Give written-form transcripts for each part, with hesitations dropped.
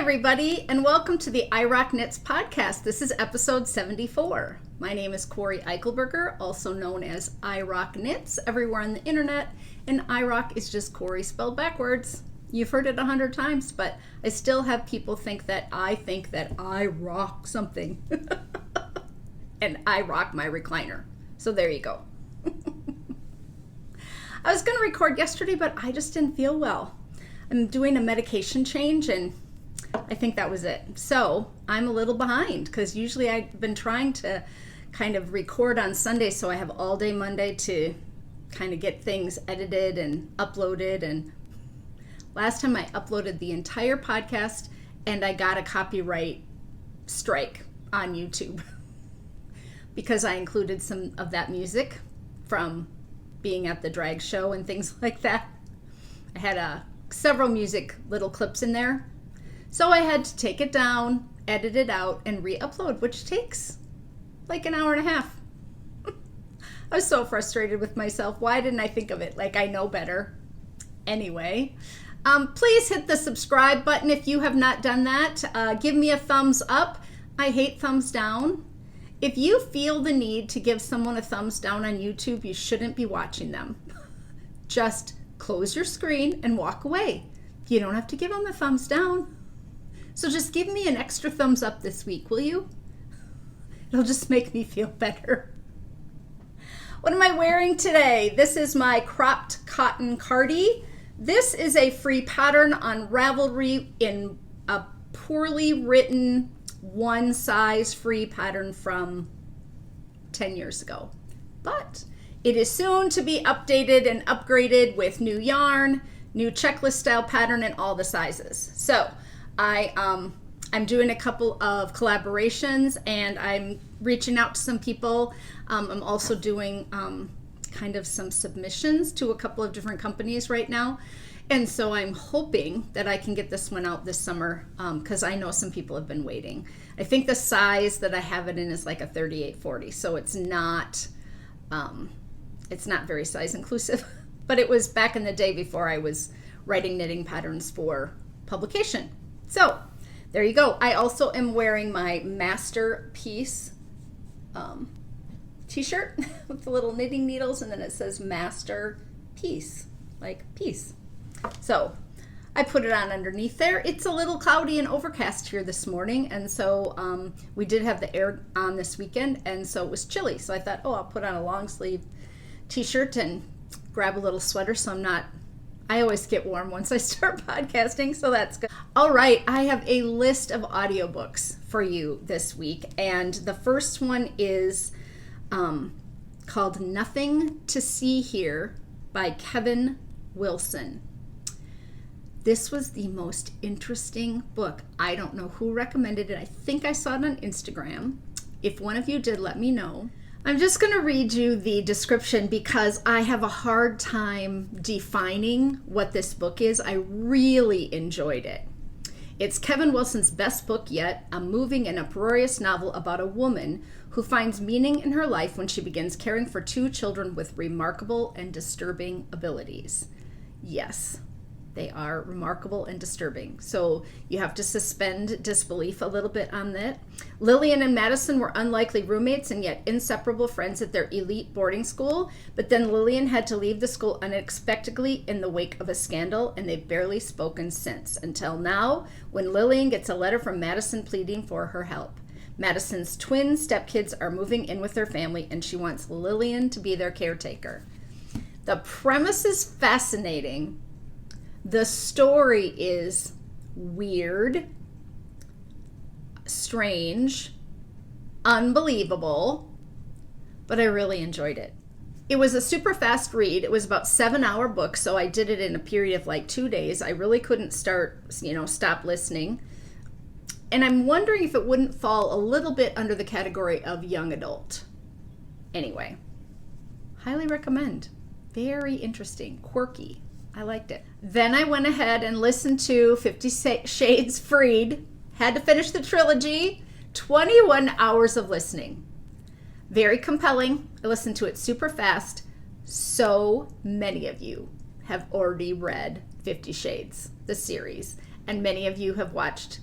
everybody, and welcome to the I Rock Knits podcast. This is episode 74. My name is Corey Eichelberger, also known as I Rock Knits everywhere on the internet, and I Rock is just Corey spelled backwards. You've heard it 100 times, but I still have people think that I rock something. And I rock my recliner. So there you go. I was going to record yesterday, but I just didn't feel well. I'm doing a medication change, and I think that was it. So I'm a little behind because usually I've been trying to kind of record on Sunday, so I have all day Monday to kind of get things edited and uploaded. And last time I uploaded the entire podcast and I got a copyright strike on YouTube because I included some of that music from being at the drag show and things like that. I had several music little clips in there. So I had to take it down, edit it out, and re-upload, which takes like an hour and a half. I was so frustrated with myself. Why didn't I think of it? Like, I know better. Anyway, please hit the subscribe button if you have not done that. Give me a thumbs up. I hate thumbs down. If you feel the need to give someone a thumbs down on YouTube, you shouldn't be watching them. Just close your screen and walk away. You don't have to give them a thumbs down. So just give me an extra thumbs up this week, will you? It'll just make me feel better. What am I wearing today? This is my cropped cotton Cardi. This is a free pattern on Ravelry in a poorly written one size free pattern from 10 years ago. But it is soon to be updated and upgraded with new yarn, new checklist style pattern, and all the sizes. So I'm doing a couple of collaborations and I'm reaching out to some people. I'm also doing kind of some submissions to a couple of different companies right now. And so I'm hoping that I can get this one out this summer because I know some people have been waiting. I think the size that I have it in is like a 38-40, so it's not very size inclusive. But it was back in the day before I was writing knitting patterns for publication. So there you go. I also am wearing my masterpiece t-shirt with the little knitting needles, and then it says masterpiece, like peace. So I put it on underneath there. It's a little cloudy and overcast here this morning, and so we did have the air on this weekend, and so it was chilly. So I thought, I'll put on a long sleeve t-shirt and grab a little sweater so I always get warm once I start podcasting, so that's good. All right, I have a list of audiobooks for you this week, and the first one is called Nothing to See Here by Kevin Wilson. This was the most interesting book. I don't know who recommended it. I think I saw it on Instagram. If one of you did, let me know. I'm just going to read you the description because I have a hard time defining what this book is. I really enjoyed it. It's Kevin Wilson's best book yet, a moving and uproarious novel about a woman who finds meaning in her life when she begins caring for two children with remarkable and disturbing abilities. Yes, they are remarkable and disturbing. So you have to suspend disbelief a little bit on that. Lillian and Madison were unlikely roommates and yet inseparable friends at their elite boarding school. But then Lillian had to leave the school unexpectedly in the wake of a scandal, and they've barely spoken since, until now, when Lillian gets a letter from Madison pleading for her help. Madison's twin stepkids are moving in with their family, and she wants Lillian to be their caretaker. The premise is fascinating. The story is weird, strange, unbelievable, but I really enjoyed it. It was a super fast read. It was about 7-hour book, so I did it in a period of like 2 days. I really couldn't stop listening. And I'm wondering if it wouldn't fall a little bit under the category of young adult. Anyway, highly recommend. Very interesting, quirky. I liked it. Then I went ahead and listened to 50 Shades Freed. Had to finish the trilogy. 21 hours of listening. Very compelling. I listened to it super fast. So many of you have already read 50 Shades, the series, and many of you have watched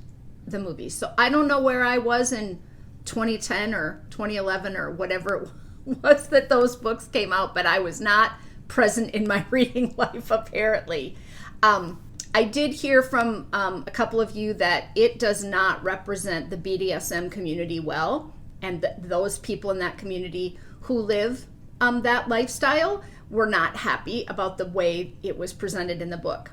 the movie. So I don't know where I was in 2010 or 2011 or whatever it was that those books came out, but I was not present in my reading life, apparently. I did hear from a couple of you that it does not represent the BDSM community well, and those people in that community who live that lifestyle were not happy about the way it was presented in the book.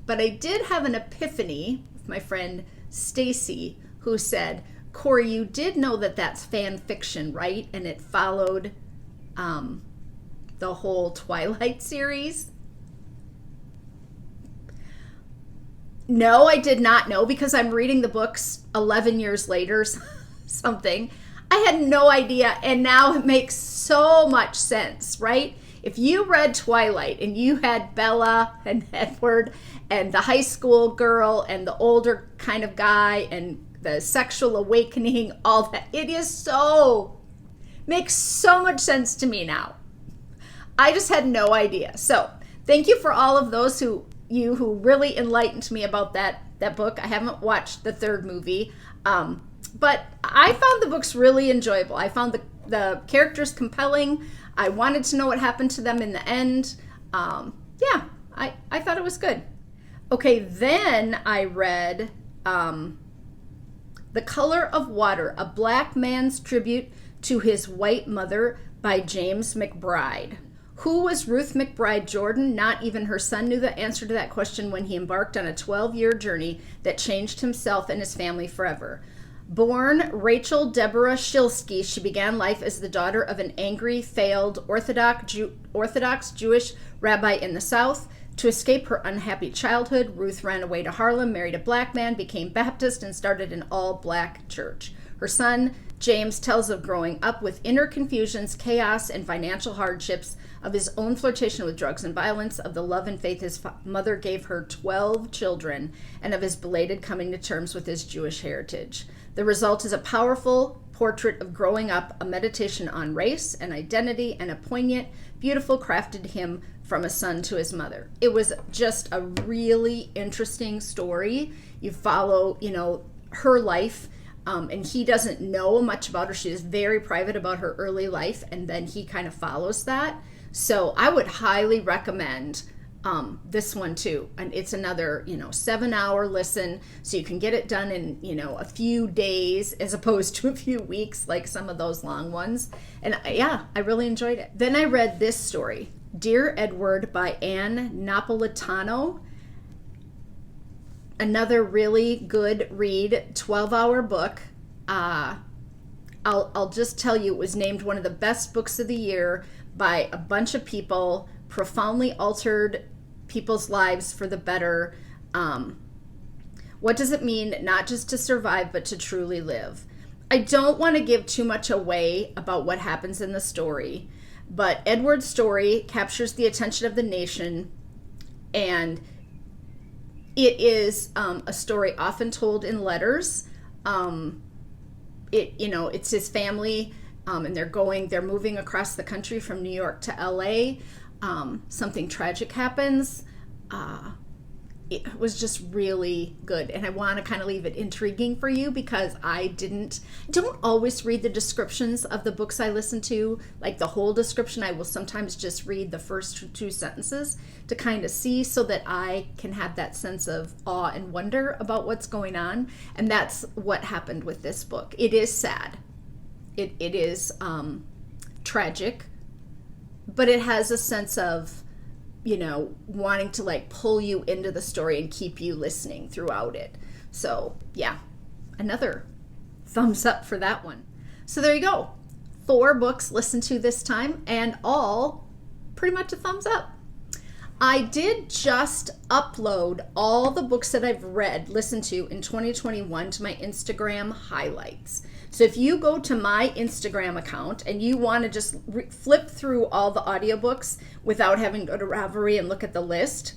But I did have an epiphany with my friend Stacy, who said, Corey, you did know that that's fan fiction, right? And it followed the whole Twilight series. No, I did not know, because I'm reading the books 11 years later, something. I had no idea, and now it makes so much sense, right? If you read Twilight and you had Bella and Edward and the high school girl and the older kind of guy and the sexual awakening, all that, makes so much sense to me now. I just had no idea. So thank you for all of those who really enlightened me about that book. I haven't watched the third movie, but I found the books really enjoyable. I found the characters compelling. I wanted to know what happened to them in the end. I thought it was good. Okay, then I read The Color of Water, A Black Man's Tribute to His White Mother by James McBride. Who was Ruth McBride Jordan? Not even her son knew the answer to that question when he embarked on a 12-year journey that changed himself and his family forever. Born Rachel Deborah Shilsky, she began life as the daughter of an angry, failed Orthodox Jewish rabbi in the South. To escape her unhappy childhood, Ruth ran away to Harlem, married a black man, became Baptist, and started an all-black church. Her son, James, tells of growing up with inner confusions, chaos, and financial hardships, of his own flirtation with drugs and violence, of the love and faith his mother gave her 12 children, and of his belated coming to terms with his Jewish heritage. The result is a powerful portrait of growing up, a meditation on race and identity, and a poignant, beautiful crafted hymn from a son to his mother. It was just a really interesting story. You follow, her life, and he doesn't know much about her. She is very private about her early life, and then he kind of follows that. So I would highly recommend this one too. And it's another, 7-hour listen, so you can get it done in, a few days as opposed to a few weeks, like some of those long ones. And I really enjoyed it. Then I read this story, Dear Edward by Anne Napolitano. Another really good read, 12-hour book. I'll just tell you, it was named one of the best books of the year by a bunch of people, profoundly altered people's lives for the better. What does it mean not just to survive, but to truly live? I don't want to give too much away about what happens in the story, but Edward's story captures the attention of the nation, and it is a story often told in letters. It's his family, and they're moving across the country from New York to LA. Something tragic happens. It was just really good, and I want to kind of leave it intriguing for you, because I don't always read the descriptions of the books I listen to, like the whole description. I will sometimes just read the first 2 sentences to kind of see, so that I can have that sense of awe and wonder about what's going on. And that's what happened with this book. It is sad. It is tragic, but it has a sense of, wanting to pull you into the story and keep you listening throughout it. So yeah, another thumbs up for that one. So there you go. 4 books listened to this time, and all pretty much a thumbs up. I did just upload all the books that I've listened to in 2021 to my Instagram highlights. So if you go to my Instagram account and you want to just flip through all the audiobooks without having to go to Ravelry and look at the list,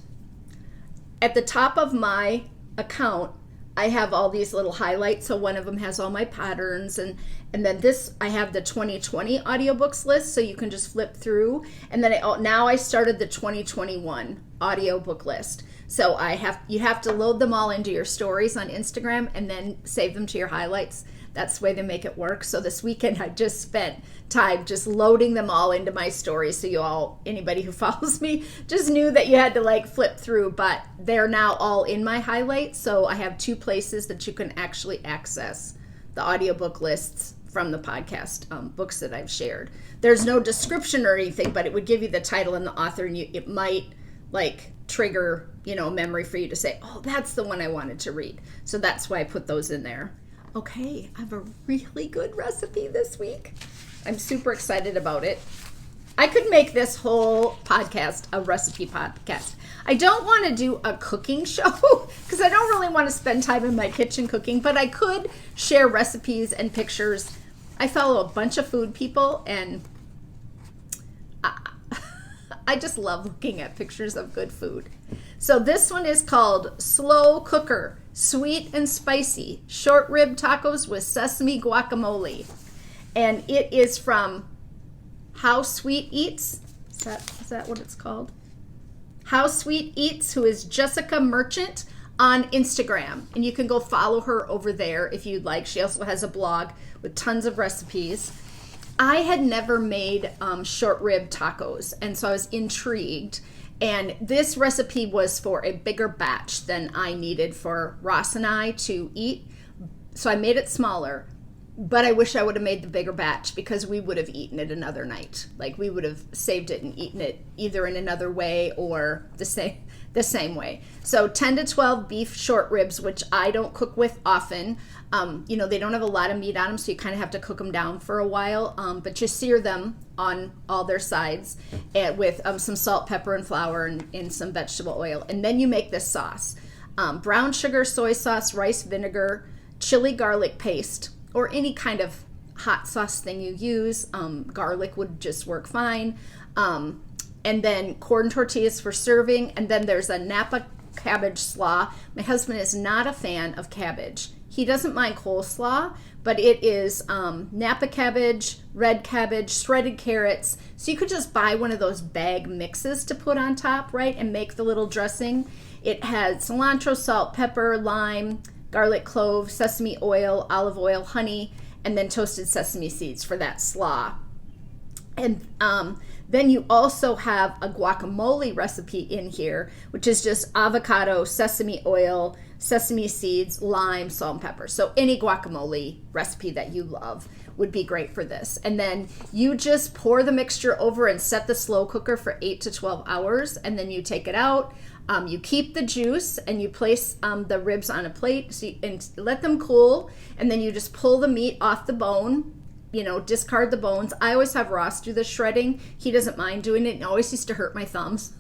at the top of my account, I have all these little highlights. So one of them has all my patterns, and then I have the 2020 audiobooks list, so you can just flip through. And then now I started the 2021 audiobook list. So you have to load them all into your stories on Instagram and then save them to your highlights. That's the way they make it work. So this weekend I just spent time just loading them all into my stories. So anybody who follows me just knew that you had to like flip through, but they're now all in my highlights. So I have 2 places that you can actually access the audiobook lists from the podcast books that I've shared. There's no description or anything, but it would give you the title and the author, and it might like trigger, a memory for you to say, oh, that's the one I wanted to read. So that's why I put those in there. Okay, I have a really good recipe this week. I'm super excited about it. I could make this whole podcast a recipe podcast. I don't want to do a cooking show because I don't really want to spend time in my kitchen cooking, but I could share recipes and pictures. I follow a bunch of food people, and I just love looking at pictures of good food. So this one is called Slow Cooker, Sweet and Spicy Short Rib Tacos with Sesame Guacamole. And it is from How Sweet Eats. Is that what it's called? How Sweet Eats, who is Jessica Merchant on Instagram. And you can go follow her over there if you'd like. She also has a blog with tons of recipes. I had never made short rib tacos, and so I was intrigued. And this recipe was for a bigger batch than I needed for Ross and I to eat. So I made it smaller, but I wish I would have made the bigger batch because we would have eaten it another night. Like we would have saved it and eaten it either in another way or the same way. So 10 to 12 beef short ribs, which I don't cook with often. They don't have a lot of meat on them, so you kind of have to cook them down for a while. But you sear them on all their sides with some salt, pepper, and flour and some vegetable oil. And then you make this sauce. Brown sugar, soy sauce, rice vinegar, chili garlic paste, or any kind of hot sauce thing you use. Garlic would just work fine. And then corn tortillas for serving. And then there's a Napa cabbage slaw. My husband is not a fan of cabbage. He doesn't mind coleslaw, but it is Napa cabbage, red cabbage, shredded carrots. So you could just buy one of those bag mixes to put on top, right, and make the little dressing. It has cilantro, salt, pepper, lime, garlic clove, sesame oil, olive oil, honey, and then toasted sesame seeds for that slaw. And then you also have a guacamole recipe in here, which is just avocado, sesame oil, sesame seeds, lime, salt, and pepper. So any guacamole recipe that you love would be great for this. And then you just pour the mixture over and set the slow cooker for 8 to 12 hours. And then you take it out. You keep the juice and you place the ribs on a plate and let them cool. And then you just pull the meat off the bone. Discard the bones. I always have Ross do the shredding. He doesn't mind doing it. It always used to hurt my thumbs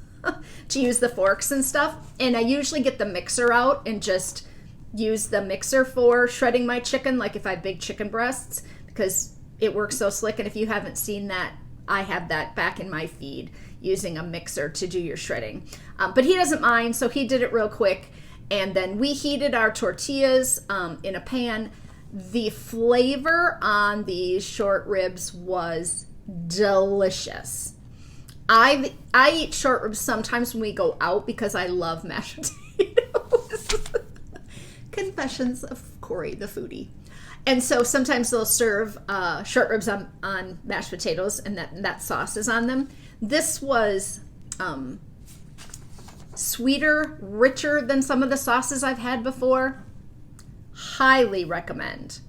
to use the forks and stuff. And I usually get the mixer out and just use the mixer for shredding my chicken, like if I have big chicken breasts, because it works so slick. And if you haven't seen that, I have that back in my feed, using a mixer to do your shredding. But he doesn't mind, so he did it real quick. And then we heated our tortillas in a pan. The flavor on these short ribs was delicious. I eat short ribs sometimes when we go out because I love mashed potatoes. Confessions of Corey, the foodie. And so sometimes they'll serve short ribs on mashed potatoes, and that sauce is on them. This was sweeter, richer than some of the sauces I've had before. Highly recommend.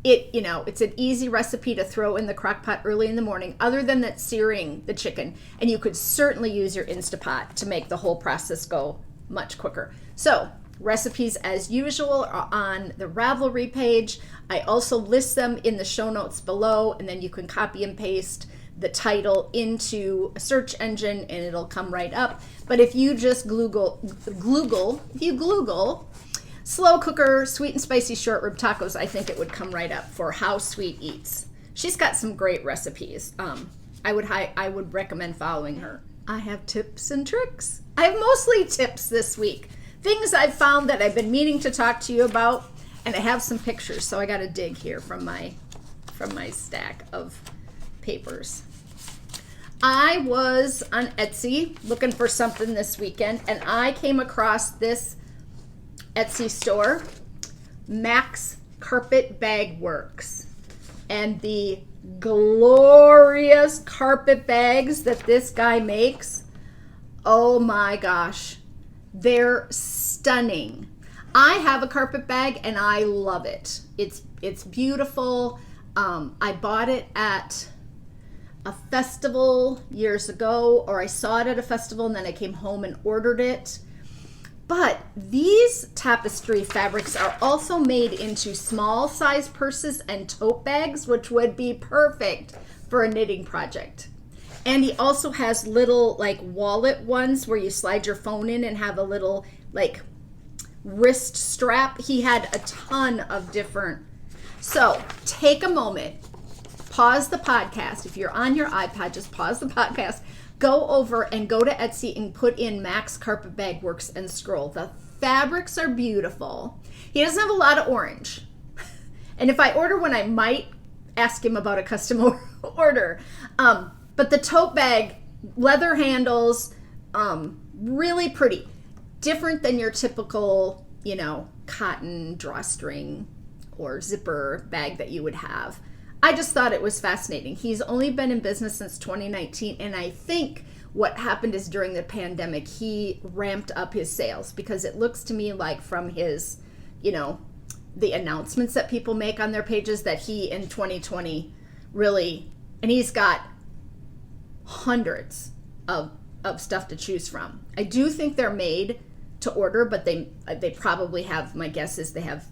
It's an easy recipe to throw in the crock pot early in the morning, other than that searing the chicken. And you could certainly use your Instapot to make the whole process go much quicker. So recipes as usual are on the Ravelry page. I also list them in the show notes below, and then you can copy and paste the title into a search engine and it'll come right up. But if you just Google slow cooker, sweet and spicy short rib tacos, I think it would come right up for How Sweet Eats. She's got some great recipes. I would recommend following her. I have tips and tricks. I have mostly tips this week. Things I've found that I've been meaning to talk to you about, and I have some pictures, so I got to dig here from my stack of papers. I was on Etsy looking for something this weekend, and I came across this Etsy store, Max Carpet Bag Works, and the glorious carpet bags that this guy makes. Oh my gosh, they're stunning. I have a carpet bag and I love it. It's beautiful. I bought it at a festival years ago, or I saw it at a festival and then I came home and ordered it. But these tapestry fabrics are also made into small size purses and tote bags, which would be perfect for a knitting project. And he also has little like wallet ones where you slide your phone in and have a little like wrist strap. He had a ton of different. So take a moment, pause the podcast. If you're on your iPad, just pause the podcast. Go over and go to Etsy and put in Max Carpet Bag Works and scroll. The fabrics are beautiful. He doesn't have a lot of orange. And if I order one, I might ask him about a custom order. But the tote bag, leather handles, really pretty. Different than your typical, cotton drawstring or zipper bag that you would have. I just thought it was fascinating. He's only been in business since 2019, and I think what happened is during the pandemic, he ramped up his sales, because it looks to me like from his, the announcements that people make on their pages that he in 2020 really, and he's got hundreds of stuff to choose from. I do think they're made to order, but they probably have, my guess is they have,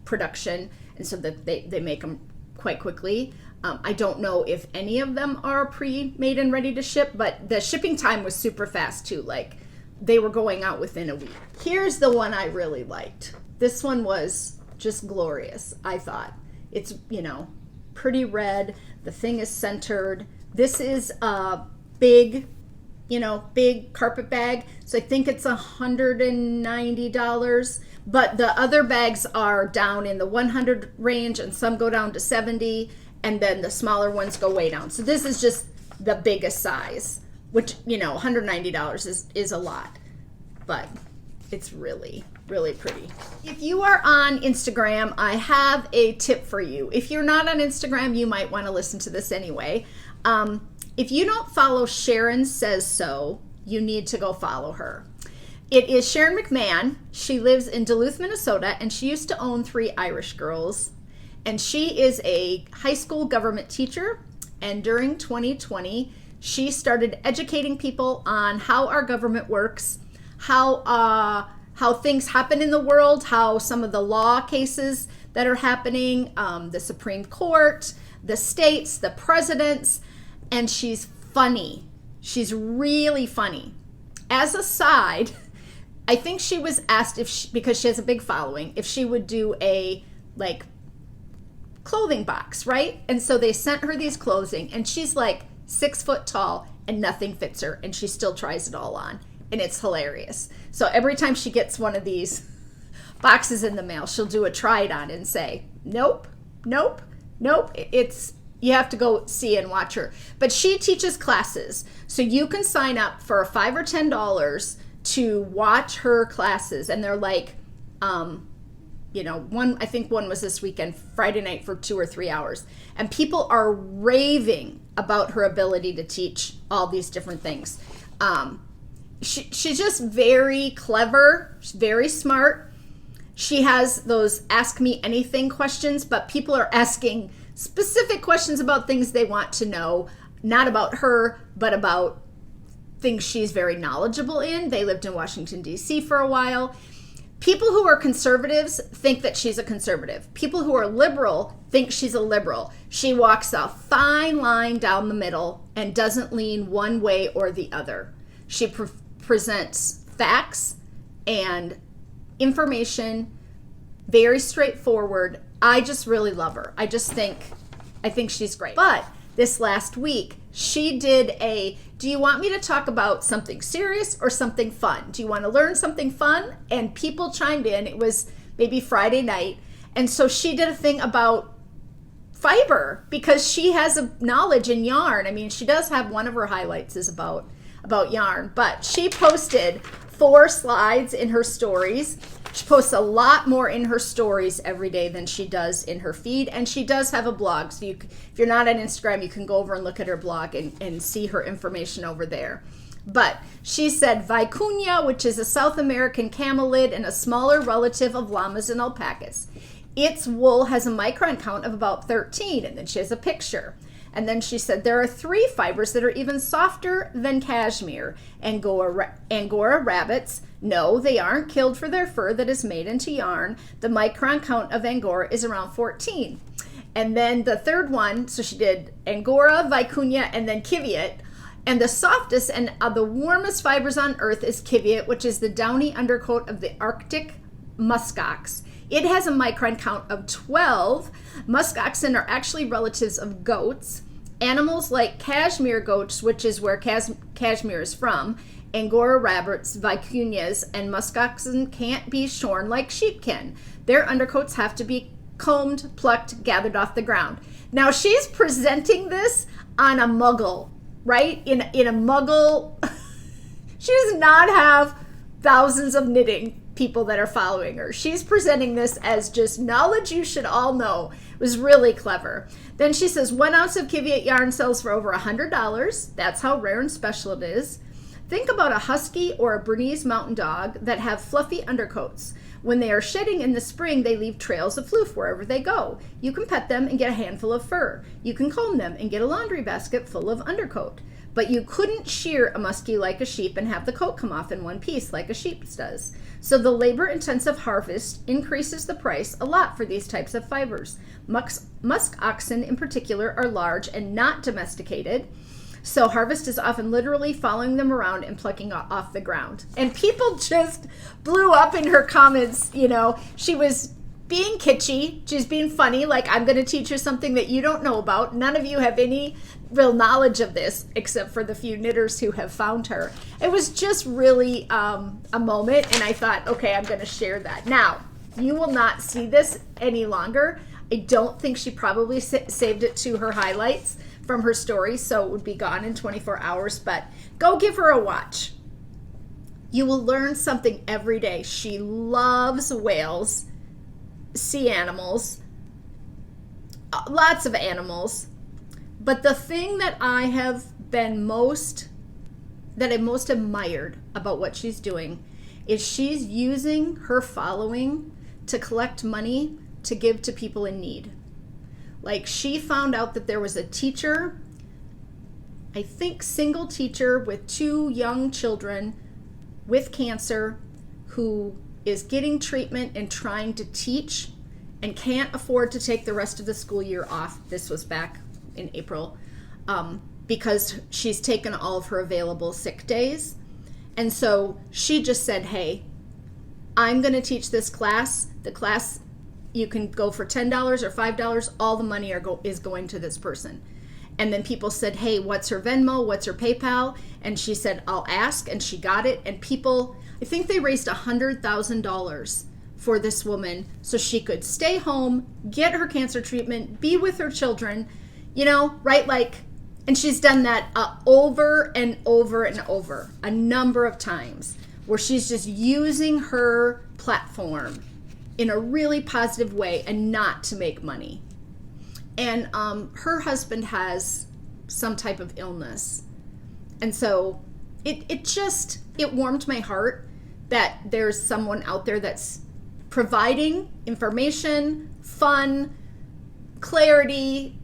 production, and so that they make them quite quickly. I don't know if any of them are pre-made and ready to ship, but the shipping time was super fast too. Like they were going out within a week. Here's the one I really liked. This one was just glorious, I thought. It's, pretty red. The thing is centered. This is a big carpet bag. So I think it's $190. But the other bags are down in the 100 range, and some go down to 70, and then the smaller ones go way down. So this is just the biggest size, which, $190 is a lot, but it's really, really pretty. If you are on Instagram, I have a tip for you. If you're not on Instagram, you might want to listen to this anyway. If you don't follow Sharon Says So, you need to go follow her. It is Sharon McMahon. She lives in Duluth, Minnesota, and she used to own 3 Irish Girls. And she is a high school government teacher. And during 2020, she started educating people on how our government works, how things happen in the world, how some of the law cases that are happening, the Supreme Court, the states, the presidents. And she's funny. She's really funny. As a side, I think she was asked because she has a big following, if she would do a clothing box, right? And so they sent her these clothing, and she's like 6 foot tall and nothing fits her, and she still tries it all on, and it's hilarious. So every time she gets one of these boxes in the mail, she'll do a try it on and say, nope. You have to go see and watch her. But she teaches classes, so you can sign up for $5 or $10 to watch her classes, and they're like, I think one was this weekend, Friday night, for 2 or 3 hours, and people are raving about her ability to teach all these different things. She's just very clever, very smart. She has those ask me anything questions, but people are asking specific questions about things they want to know, not about her, but about things she's very knowledgeable in. They lived in Washington, D.C. for a while. People who are conservatives think that she's a conservative. People who are liberal think she's a liberal. She walks a fine line down the middle and doesn't lean one way or the other. She presents facts and information, very straightforward. I just really love her. I think she's great. But this last week, she did do you want me to talk about something serious or something fun? Do you want to learn something fun? And people chimed in. It was maybe Friday night. And so she did a thing about fiber because she has a knowledge in yarn. I mean, she does have one of her highlights is about yarn, but she posted 4 slides in her stories. She posts a lot more in her stories every day than she does in her feed, and she does have a blog. So if you're not on Instagram, you can go over and look at her blog and see her information over there. But she said vicuña, which is a South American camelid and a smaller relative of llamas and alpacas. Its wool has a micron count of about 13, and then she has a picture. And then she said there are 3 fibers that are even softer than cashmere. Angora rabbits, no, they aren't killed for their fur that is made into yarn. The micron count of Angora is around 14. And then the third one, so she did Angora, vicuña, and then Kiviat. And the softest and the warmest fibers on earth is Kiviat, which is the downy undercoat of the Arctic muskox. It has a micron count of 12. Musk oxen are actually relatives of goats. Animals like cashmere goats, which is where cashmere is from, Angora rabbits, vicuñas, and musk oxen can't be shorn like sheep can. Their undercoats have to be combed, plucked, gathered off the ground. Now she's presenting this on a muggle, right? In a muggle, she does not have thousands of knitting people that are following her. She's presenting this as just knowledge you should all know. It was really clever. Then she says 1 ounce of Kiviat yarn sells for over $100. That's how rare and special it is. Think about a husky or a Bernese mountain dog that have fluffy undercoats. When they are shedding in the spring, they leave trails of floof wherever they go. You can pet them and get a handful of fur. You can comb them and get a laundry basket full of undercoat. But you couldn't shear a muskie like a sheep and have the coat come off in one piece like a sheep's does. So the labor-intensive harvest increases the price a lot for these types of fibers. Musk oxen in particular are large and not domesticated. So harvest is often literally following them around and plucking off the ground. And people just blew up in her comments. You know, she was being kitschy. She's being funny, like, I'm going to teach you something that you don't know about. None of you have any real knowledge of this except for the few knitters who have found her. It was just really a moment, and I thought, okay, I'm going to share that. Now, you will not see this any longer. I don't think she probably saved it to her highlights from her story, so it would be gone in 24 hours, but go give her a watch. You will learn something every day. She loves whales, sea animals, lots of animals. But the thing that I have been most admired about what she's doing is she's using her following to collect money to give to people in need. Like, she found out that there was a teacher, I think single teacher with 2 young children with cancer, who is getting treatment and trying to teach and can't afford to take the rest of the school year off. This was back in April, because she's taken all of her available sick days. And so she just said, hey, I'm going to teach this class. The class, you can go for $10 or $5. All the money is going to this person. And then people said, hey, what's her Venmo? What's her PayPal? And she said, I'll ask. And she got it. And people, I think they raised $100,000 for this woman so she could stay home, get her cancer treatment, be with her children, you know, right? Like, and she's done that over and over and over, a number of times, where she's just using her platform in a really positive way and not to make money. And her husband has some type of illness. And so it warmed my heart that there's someone out there that's providing information, fun, clarity,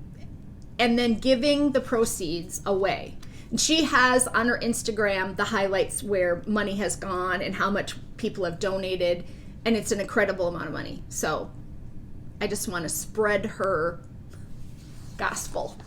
and then giving the proceeds away. And she has on her Instagram the highlights where money has gone and how much people have donated, and it's an incredible amount of money. So I just want to spread her gospel.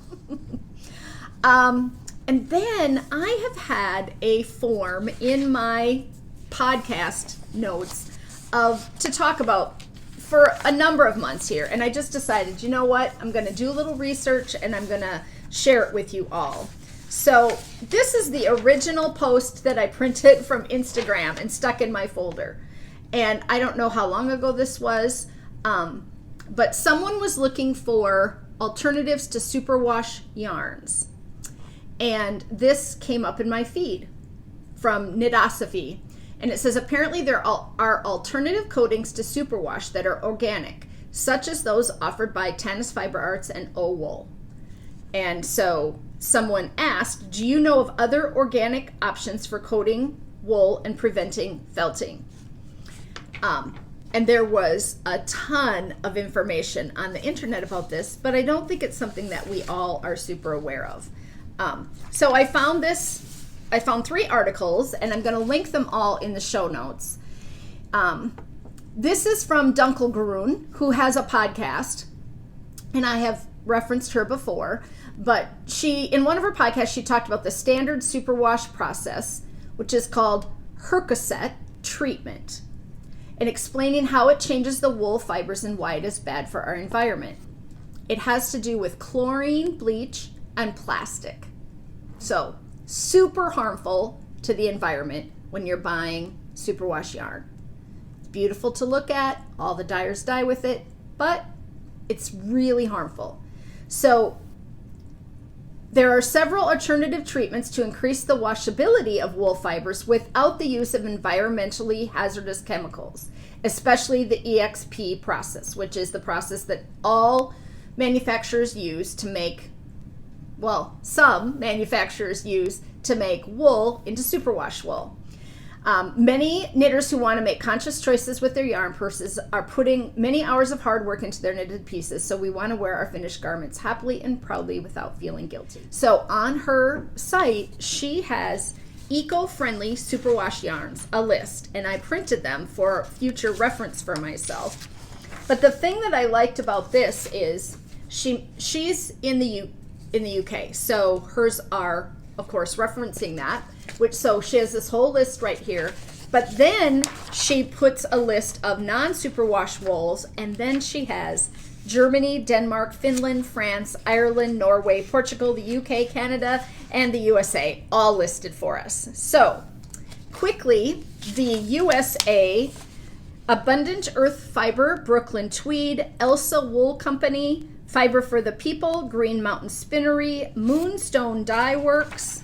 And then I have had a form in my podcast notes to talk about for a number of months here, and I just decided, you know what, I'm going to do a little research and I'm going to share it with you all. So this is the original post that I printed from Instagram and stuck in my folder, and I don't know how long ago this was, but someone was looking for alternatives to superwash yarns. And this came up in my feed from Knitosophy. And it says, apparently there are alternative coatings to superwash that are organic, such as those offered by Tanis Fiber Arts and O Wool. And so someone asked, do you know of other organic options for coating wool and preventing felting? And there was a ton of information on the internet about this, but I don't think it's something that we all are super aware of. So I found 3 articles, and I'm going to link them all in the show notes. This is from Dunkel Garoon, who has a podcast, and I have referenced her before, but in one of her podcasts, she talked about the standard superwash process, which is called Hercosett treatment, and explaining how it changes the wool fibers and why it is bad for our environment. It has to do with chlorine, bleach, and plastic. So, super harmful to the environment when you're buying superwash yarn. It's beautiful to look at, all the dyers dye with it, but it's really harmful. So, there are several alternative treatments to increase the washability of wool fibers without the use of environmentally hazardous chemicals, especially the EXP process, which is the process that all manufacturers use to make, some manufacturers use to make wool into superwash wool. Many knitters who want to make conscious choices with their yarn purses are putting many hours of hard work into their knitted pieces, so we want to wear our finished garments happily and proudly without feeling guilty. So on her site, she has eco-friendly superwash yarns, a list, and I printed them for future reference for myself. But the thing that I liked about this is she's in the UK, so hers are, of course, referencing that. So she has this whole list right here, but then she puts a list of non-superwash wools, and then she has Germany, Denmark, Finland, France, Ireland, Norway, Portugal, the UK, Canada, and the USA, all listed for us. So quickly, the USA, Abundant Earth Fiber, Brooklyn Tweed, Elsa Wool Company, Fiber for the People, Green Mountain Spinnery, Moonstone Dye Works,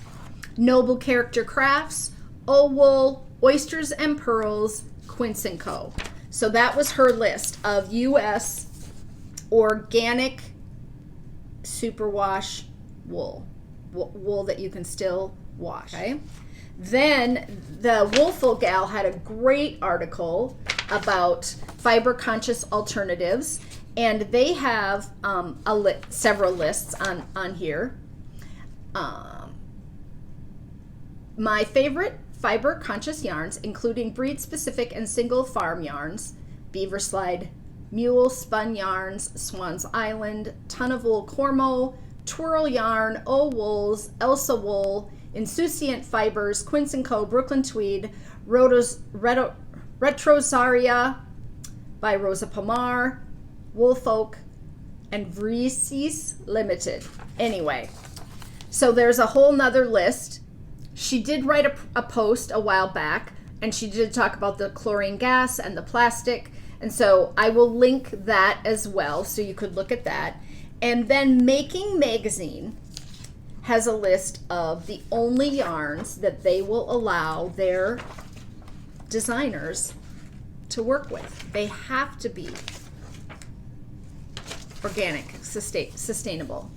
Noble Character Crafts, O Wool, Oysters and Pearls, Quince & Co. So that was her list of U.S. organic superwash wool that you can still wash. Okay? Then the Woolful Gal had a great article about fiber-conscious alternatives, and they have several lists on here. My favorite fiber-conscious yarns, including breed-specific and single farm yarns, Beaver Slide Mule Spun Yarns, Swan's Island, Ton of Wool Cormo, Twirl Yarn, O Wools, Elsa Wool, Insouciant Fibers, Quince & Co., Brooklyn Tweed, Retrosaria by Rosa Pomar, Woolfolk, and Vreesis Limited. Anyway, so there's a whole nother list. She did write a post a while back, and she did talk about the chlorine gas and the plastic, and so I will link that as well, so you could look at that. And then Making Magazine has a list of the only yarns that they will allow their designers to work with. They have to be organic, sustainable.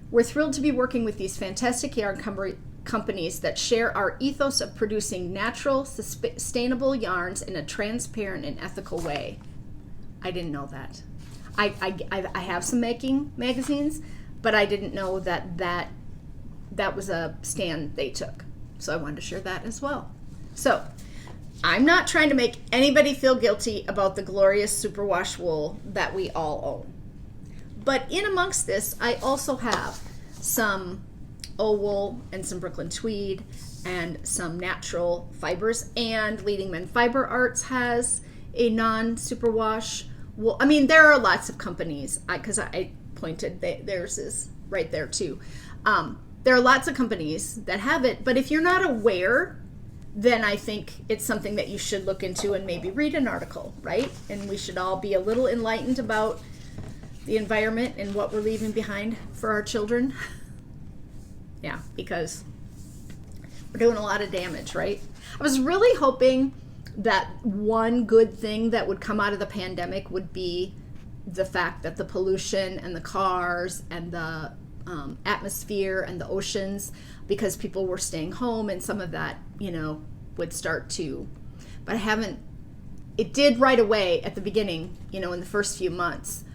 We're thrilled to be working with these fantastic yarn companies that share our ethos of producing natural, sustainable yarns in a transparent and ethical way. I didn't know that. I have some making magazines, but I didn't know that was a stand they took. So I wanted to share that as well. So I'm not trying to make anybody feel guilty about the glorious superwash wool that we all own. But in amongst this, I also have some O Wool and some Brooklyn Tweed and some natural fibers. And Leading Men Fiber Arts has a non-superwash wool. I mean, there are lots of companies, because I pointed, theirs is right there too. There are lots of companies that have it, but if you're not aware, then I think it's something that you should look into and maybe read an article, right? And we should all be a little enlightened about the environment and what we're leaving behind for our children. Yeah, because we're doing a lot of damage, right? I was really hoping that one good thing that would come out of the pandemic would be the fact that the pollution and the cars and the atmosphere and the oceans, because people were staying home and some of that, would start to, but it did right away at the beginning, in the first few months.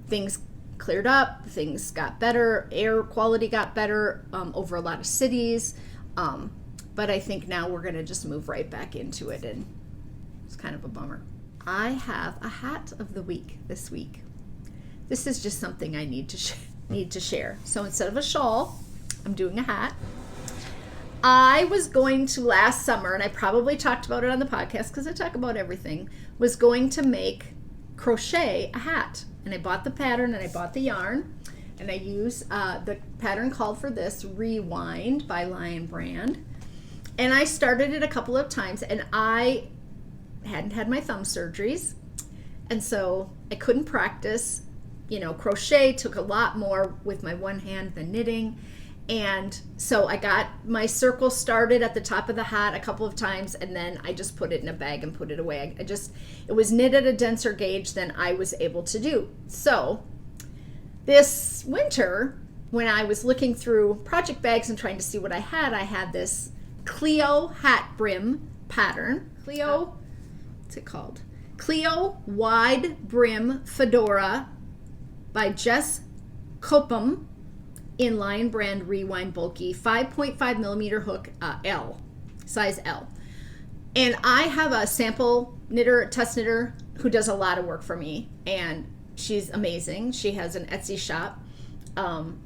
Things cleared up, things got better, air quality got better over a lot of cities. But I think now we're going to just move right back into it, and it's kind of a bummer. I have a hat of the week this week. This is just something I need to share. So instead of a shawl, I'm doing a hat. I was going to last summer, and I probably talked about it on the podcast because I talk about everything, was going to crochet a hat. And I bought the pattern and I bought the yarn, and I used the pattern called for this, Rewind by Lion Brand. And I started it a couple of times, and I hadn't had my thumb surgeries, and so I couldn't practice. Crochet took a lot more with my one hand than knitting. And so I got my circle started at the top of the hat a couple of times, and then I just put it in a bag and put it away. It was knit at a denser gauge than I was able to do. So this winter, when I was looking through project bags and trying to see what I had this Cleo hat brim pattern. Cleo, what's it called? Cleo Wide Brim Fedora by Jess Coppom in Lion Brand Rewind Bulky 5.5 millimeter hook, L, size L. And I have a sample knitter, test knitter, who does a lot of work for me, and she's amazing. She has an Etsy shop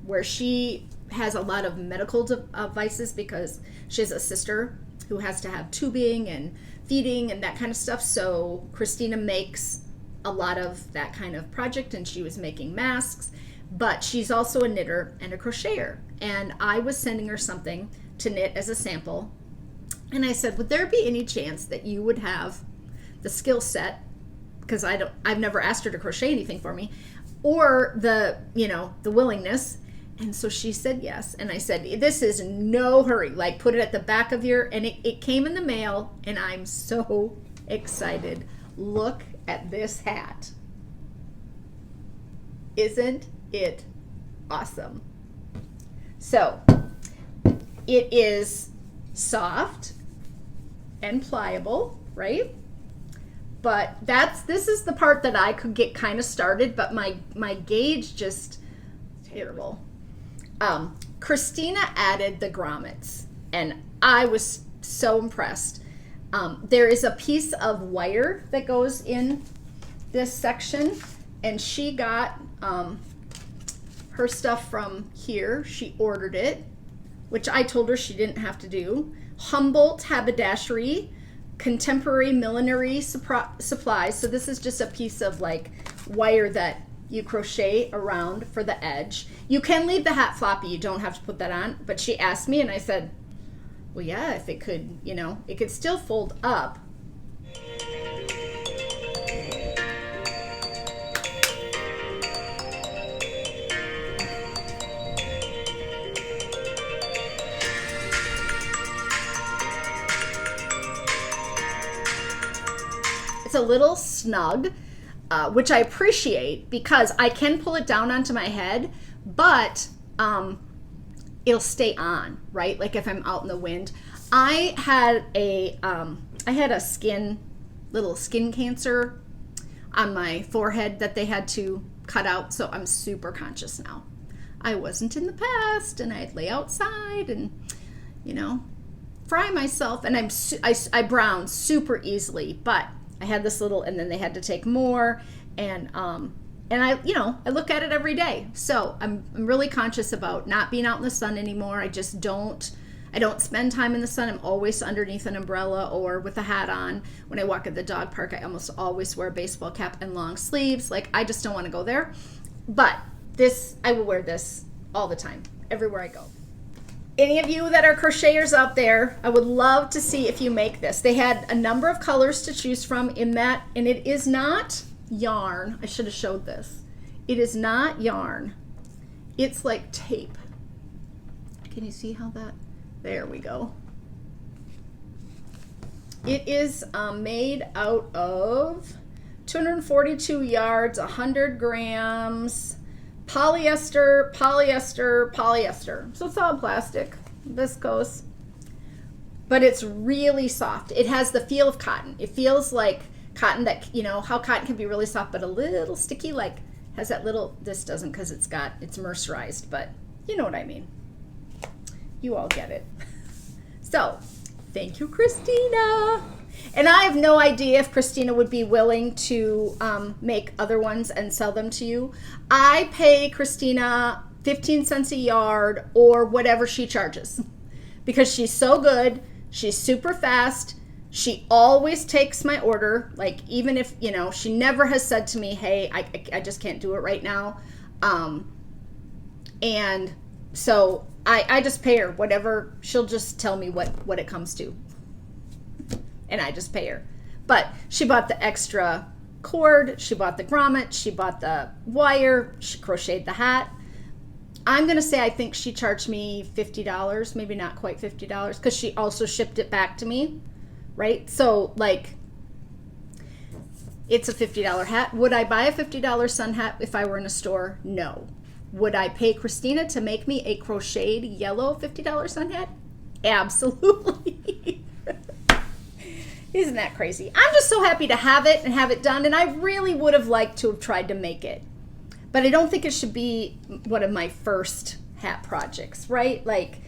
where she has a lot of medical devices because she has a sister who has to have tubing and feeding and that kind of stuff. So Christina makes a lot of that kind of project, and she was making masks, but she's also a knitter and a crocheter. And I was sending her something to knit as a sample, and I said, would there be any chance that you would have the skill set, because I've never asked her to crochet anything for me, or the willingness. And so she said yes. And I said, this is no hurry. Like, put it at the back of and it came in the mail, and I'm so excited. Look at this hat. Isn't it awesome? So it is soft and pliable, right? But this is the part that I could get kind of started, but my gauge just terrible. Christina added the grommets, and I was so impressed. There is a piece of wire that goes in this section, and she got her stuff from here. She ordered it, which I told her she didn't have to do. Humboldt Haberdashery, Contemporary Millinery Supplies. So this is just a piece of wire that you crochet around for the edge. You can leave the hat floppy, you don't have to put that on, but she asked me, and I said, well, yeah, if it could, it could still fold up. It's a little snug, which I appreciate because I can pull it down onto my head, but it'll stay on, right? Like if I'm out in the wind. I had a little skin cancer on my forehead that they had to cut out, so I'm super conscious now. I wasn't in the past, and I'd lay outside and, fry myself, and I brown super easily, but I had this little, and then they had to take more, and I look at it every day. So I'm really conscious about not being out in the sun anymore. I don't spend time in the sun. I'm always underneath an umbrella or with a hat on. When I walk at the dog park, I almost always wear a baseball cap and long sleeves. I just don't want to go there. But I will wear this all the time, everywhere I go. Any of you that are crocheters out there, I would love to see if you make this. They had a number of colors to choose from in that, and it is not yarn. I should have showed this. It is not yarn. It's like tape. Can you see how that? There we go. It is made out of 242 yards, 100 grams, polyester, polyester, polyester. So it's all plastic, viscose, but it's really soft. It has the feel of cotton. It feels like cotton that, you know, how cotton can be really soft, but a little sticky, like has that little, this doesn't because it's mercerized, but you know what I mean. You all get it. So, thank you, Christina. And I have no idea if Christina would be willing to make other ones and sell them to you. I pay Christina 15 cents a yard or whatever she charges because she's so good. She's super fast. She always takes my order. Like, even if, you know, she never has said to me, hey, I just can't do it right now. And so I just pay her whatever. She'll just tell me what it comes to. And I just pay her. But she bought the extra cord, she bought the grommet, she bought the wire, she crocheted the hat. I'm going to say I think she charged me $50, maybe not quite $50, because she also shipped it back to me, right? So, like, it's a $50 hat. Would I buy a $50 sun hat if I were in a store? No. Would I pay Christina to make me a crocheted yellow $50 sun hat? Absolutely. Isn't that crazy? I'm just so happy to have it and have it done, and I really would have liked to have tried to make it. But I don't think it should be one of my first hat projects, right? Like,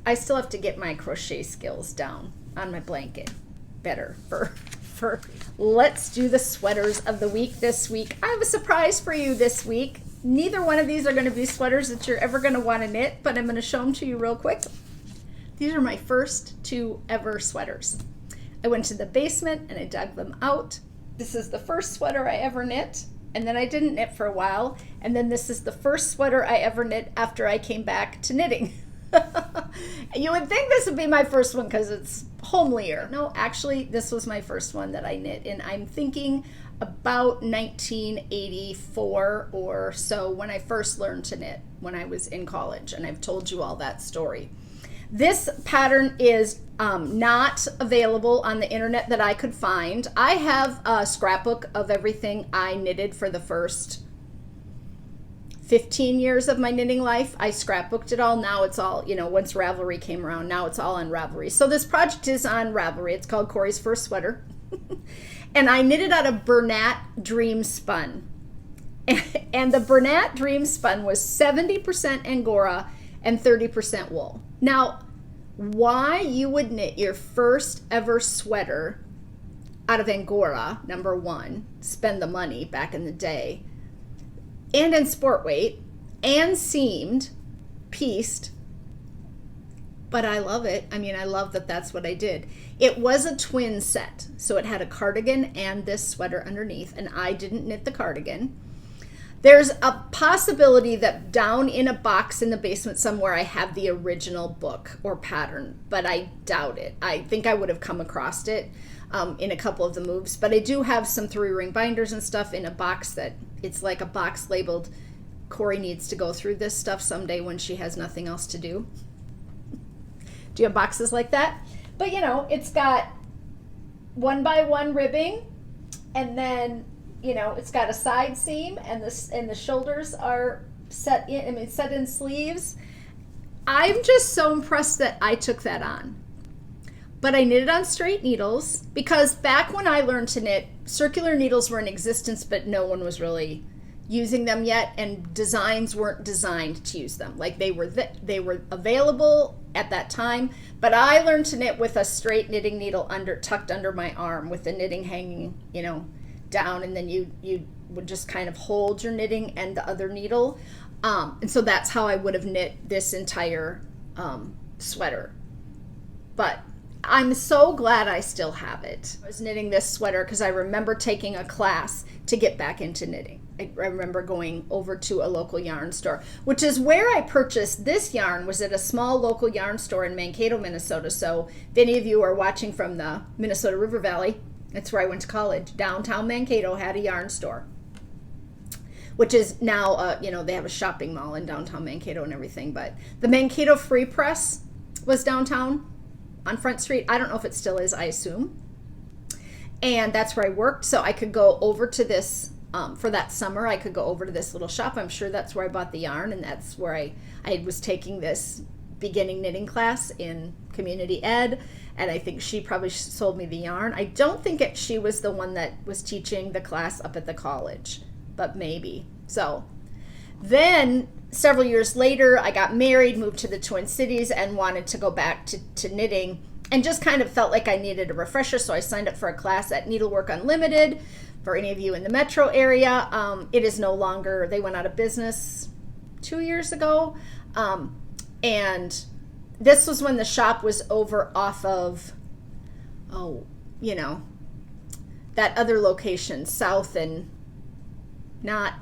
I still have to get my crochet skills down on my blanket better for let's do the sweaters of the week this week. I have a surprise for you this week. Neither one of these are going to be sweaters that you're ever going to want to knit, but I'm going to show them to you real quick. These are my first 2 ever sweaters. I went to the basement and I dug them out. This is the first sweater I ever knit, and then I didn't knit for a while, and then this is the first sweater I ever knit after I came back to knitting. You would think this would be my first one because it's homelier. No, actually, this was my first one that I knit, and I'm thinking about 1984 or so when I first learned to knit when I was in college, and I've told you all that story. This pattern is not available on the internet that I could find. I have a scrapbook of everything I knitted for the first 15 years of my knitting life. I scrapbooked it all. Now it's all, you know, once Ravelry came around, now it's all on Ravelry. So this project is on Ravelry. It's called Corey's First Sweater. And I knitted out of Bernat Dreamspun. And the Bernat Dreamspun was 70% angora and 30% wool. Now, why you would knit your first ever sweater out of angora, number one, spend the money back in the day, and in sport weight, and seamed, pieced, but I love it. I mean, I love that that's what I did. It was a twin set, so it had a cardigan and this sweater underneath, and I didn't knit the cardigan. There's a possibility that down in a box in the basement somewhere I have the original book or pattern, but I doubt it. I think I would have come across it in a couple of the moves, but I do have some 3-ring binders and stuff in a box that it's like a box labeled, Corey needs to go through this stuff someday when she has nothing else to do. Do you have boxes like that? But you know, it's got 1x1 ribbing, and then you know, it's got a side seam, and the shoulders are set in. I mean, set in sleeves. I'm just so impressed that I took that on. But I knitted on straight needles because back when I learned to knit, circular needles were in existence, but no one was really using them yet, and designs weren't designed to use them. Like they were available at that time, but I learned to knit with a straight knitting needle tucked under my arm with the knitting hanging, you know, down, and then you would just kind of hold your knitting and the other needle, and so that's how I would have knit this entire sweater. But I'm so glad I still have it. I was knitting this sweater because I remember taking a class to get back into knitting. I remember going over to a local yarn store, which is where I purchased this yarn, was at a small local yarn store in Mankato, Minnesota. So if any of you are watching from the Minnesota River Valley, that's where I went to college. Downtown Mankato had a yarn store. which is now, they have a shopping mall in downtown Mankato and everything. But the Mankato Free Press was downtown on Front Street. I don't know if it still is, I assume. And that's where I worked. So I could go over to this, for that summer, I could go over to this little shop. I'm sure that's where I bought the yarn. And that's where I was taking this beginning knitting class in community ed. And I think she probably sold me the yarn. I don't think she was the one that was teaching the class up at the college, but maybe. So then several years later, I got married, moved to the Twin Cities, and wanted to go back to knitting, and just kind of felt like I needed a refresher. So I signed up for a class at Needlework Unlimited. For any of you in the metro area, it is no longer, they went out of business 2 years ago. And this was when the shop was over off of, that other location, south and not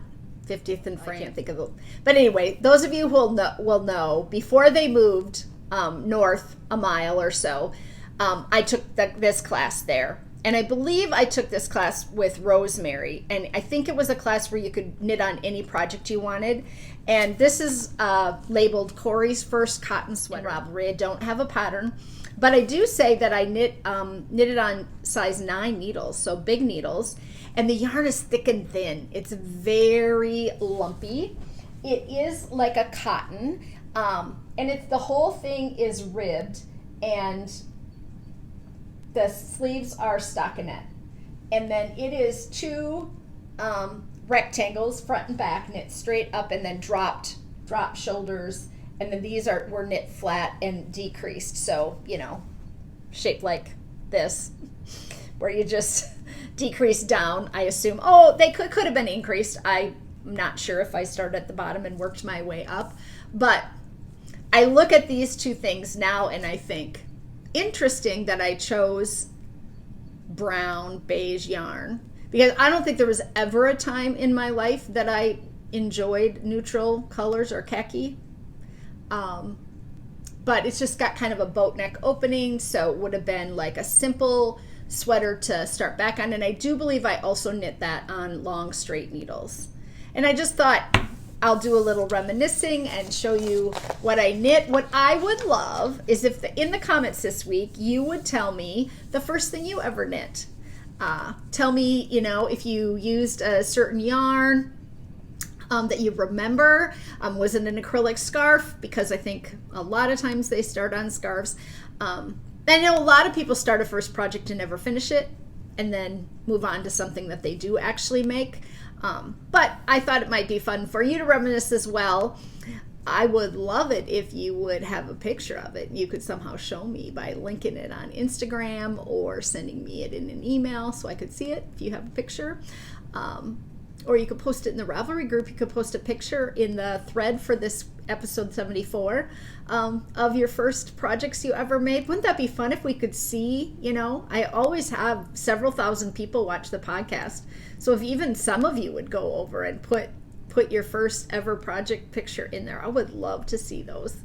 50th and France. I can't think of it. But anyway, those of you who will know, before they moved north a mile or so, I took this class there. And I believe I took this class with Rosemary. And I think it was a class where you could knit on any project you wanted. And this is labeled Corey's First Cotton Sweater Ravelry. I don't have a pattern. But I do say that I knitted on size 9 needles, so big needles. And the yarn is thick and thin. It's very lumpy. It is like a cotton. And the whole thing is ribbed. And the sleeves are stockinette. And then it is 2 rectangles, front and back, knit straight up, and then drop shoulders. And then these were knit flat and decreased. So, shaped like this, where you just decrease down, I assume. Oh, they could have been increased. I'm not sure if I started at the bottom and worked my way up. But I look at these 2 things now and I think, interesting that I chose brown beige yarn, because I don't think there was ever a time in my life that I enjoyed neutral colors or khaki. But it's just got kind of a boat neck opening, so it would have been like a simple sweater to start back on. And I do believe I also knit that on long straight needles. And I just thought I'll do a little reminiscing and show you what I knit. What I would love is if in the comments this week you would tell me the first thing you ever knit. Tell me, if you used a certain yarn that you remember. Was it an acrylic scarf? Because I think a lot of times they start on scarves. I know a lot of people start a first project and never finish it and then move on to something that they do actually make. But I thought it might be fun for you to reminisce as well. I would love it if you would have a picture of it. You could somehow show me by linking it on Instagram or sending me it in an email so I could see it if you have a picture. Or you could post it in the Ravelry group. You could post a picture in the thread for this episode 74 of your first projects you ever made. Wouldn't that be fun if we could see, I always have several thousand people watch the podcast. So if even some of you would go over and put your first ever project picture in there, I would love to see those.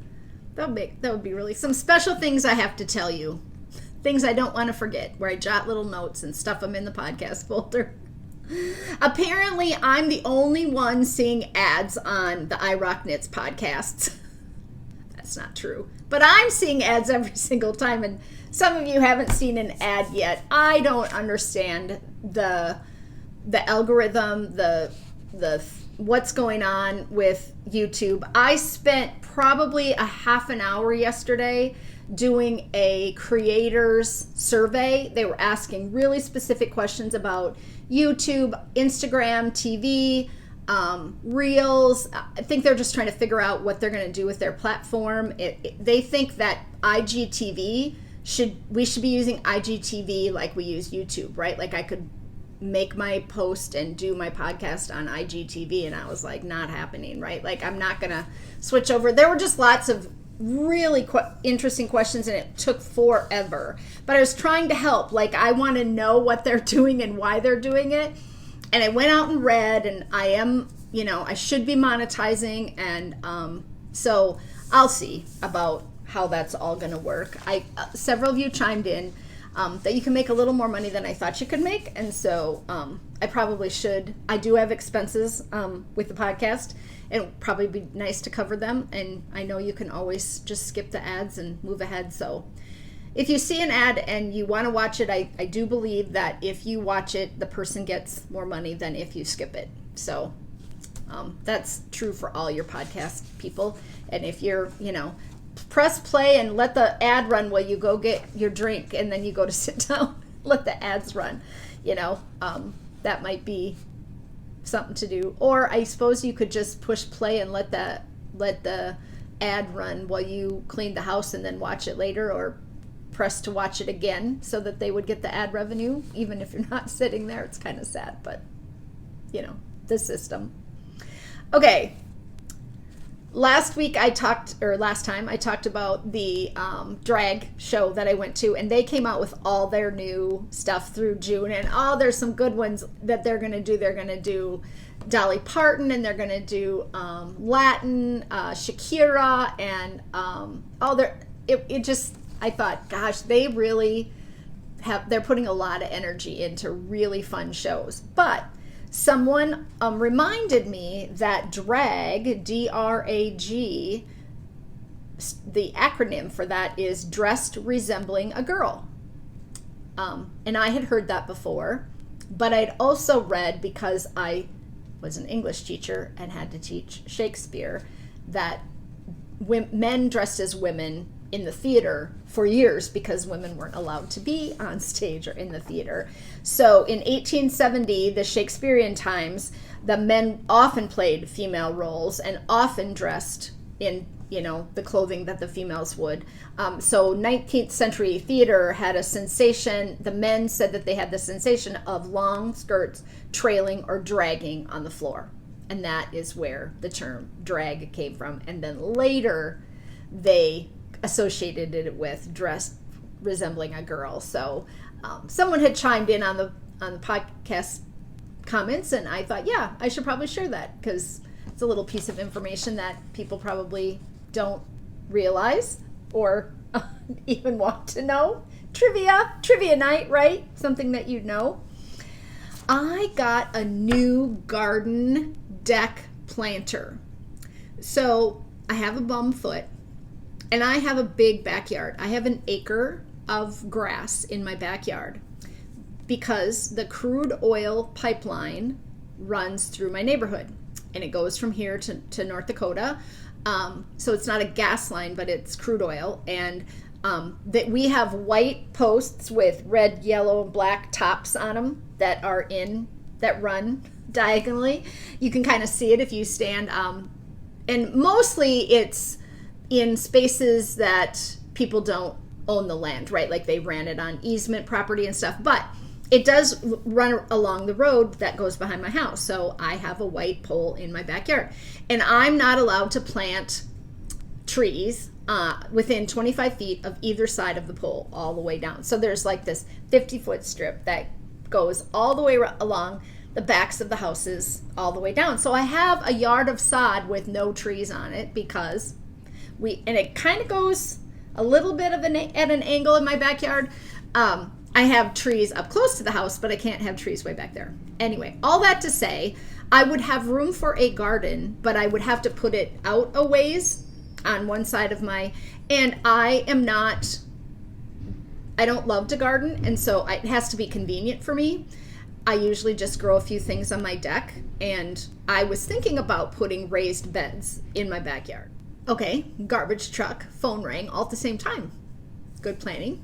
That would be really some special things I have to tell you. Things I don't want to forget, where I jot little notes and stuff them in the podcast folder. Apparently, I'm the only one seeing ads on the I Rock Knits podcasts. That's not true. But I'm seeing ads every single time, and some of you haven't seen an ad yet. I don't understand the algorithm, the what's going on with YouTube. I spent probably a half an hour yesterday doing a creators survey. They were asking really specific questions about YouTube, Instagram, TV, Reels. I think they're just trying to figure out what they're going to do with their platform. They think that IGTV we should be using IGTV like we use YouTube, right? Like I could make my post and do my podcast on IGTV, and I was like, not happening, right? Like I'm not going to switch over. There were just lots of really interesting questions, and it took forever. But I was trying to help. Like I want to know what they're doing and why they're doing it. And I went out and read, and I am, I should be monetizing, and so I'll see about how that's all going to work. Several of you chimed in. that you can make a little more money than I thought you could make. And so I probably should. I do have expenses with the podcast, and it would probably be nice to cover them. And I know you can always just skip the ads and move ahead. So if you see an ad and you want to watch it, I do believe that if you watch it, the person gets more money than if you skip it. So that's true for all your podcast people. And if you're, press play and let the ad run while you go get your drink and then you go to sit down, let the ads run, that might be something to do. Or I suppose you could just push play and let the ad run while you clean the house and then watch it later, or press to watch it again so that they would get the ad revenue, even if you're not sitting there. It's kind of sad, but the system. Okay. Last time I talked about the drag show that I went to, and they came out with all their new stuff through June, and there's some good ones that they're going to do. They're going to do Dolly Parton, and they're going to do Latin, Shakira, and I thought, gosh, they really they're putting a lot of energy into really fun shows. But someone reminded me that drag, D-R-A-G, the acronym for that is dressed resembling a girl. And I had heard that before, but I'd also read, because I was an English teacher and had to teach Shakespeare, that men dressed as women in the theater for years because women weren't allowed to be on stage or in the theater. So in 1870, the Shakespearean times, the men often played female roles and often dressed in, the clothing that the females would. So 19th century theater had a sensation. The men said that they had the sensation of long skirts trailing or dragging on the floor. And that is where the term drag came from. And then later they associated it with dress resembling a girl. So someone had chimed in on the podcast comments, and I thought, yeah, I should probably share that, because it's a little piece of information that people probably don't realize or even want to know. Trivia night, right? Something that you'd know. I got a new garden deck planter. So I have a bum foot, and I have a big backyard. I have an acre of grass in my backyard because the crude oil pipeline runs through my neighborhood, and it goes from here to North Dakota. So it's not a gas line, but it's crude oil. And that we have white posts with red, yellow, and black tops on them that run diagonally. You can kind of see it if you stand. And mostly it's in spaces that people don't own the land, right? Like they ran it on easement property and stuff, but it does run along the road that goes behind my house. So I have a white pole in my backyard, and I'm not allowed to plant trees within 25 feet of either side of the pole all the way down. So there's like this 50-foot strip that goes all the way along the backs of the houses all the way down. So I have a yard of sod with no trees on it because and it kind of goes a little bit at an angle in my backyard. I have trees up close to the house, but I can't have trees way back there. Anyway, all that to say, I would have room for a garden, but I would have to put it out a ways on one side of and I don't love to garden, and so it has to be convenient for me. I usually just grow a few things on my deck, and I was thinking about putting raised beds in my backyard. Okay, garbage truck, phone rang all at the same time. Good planning.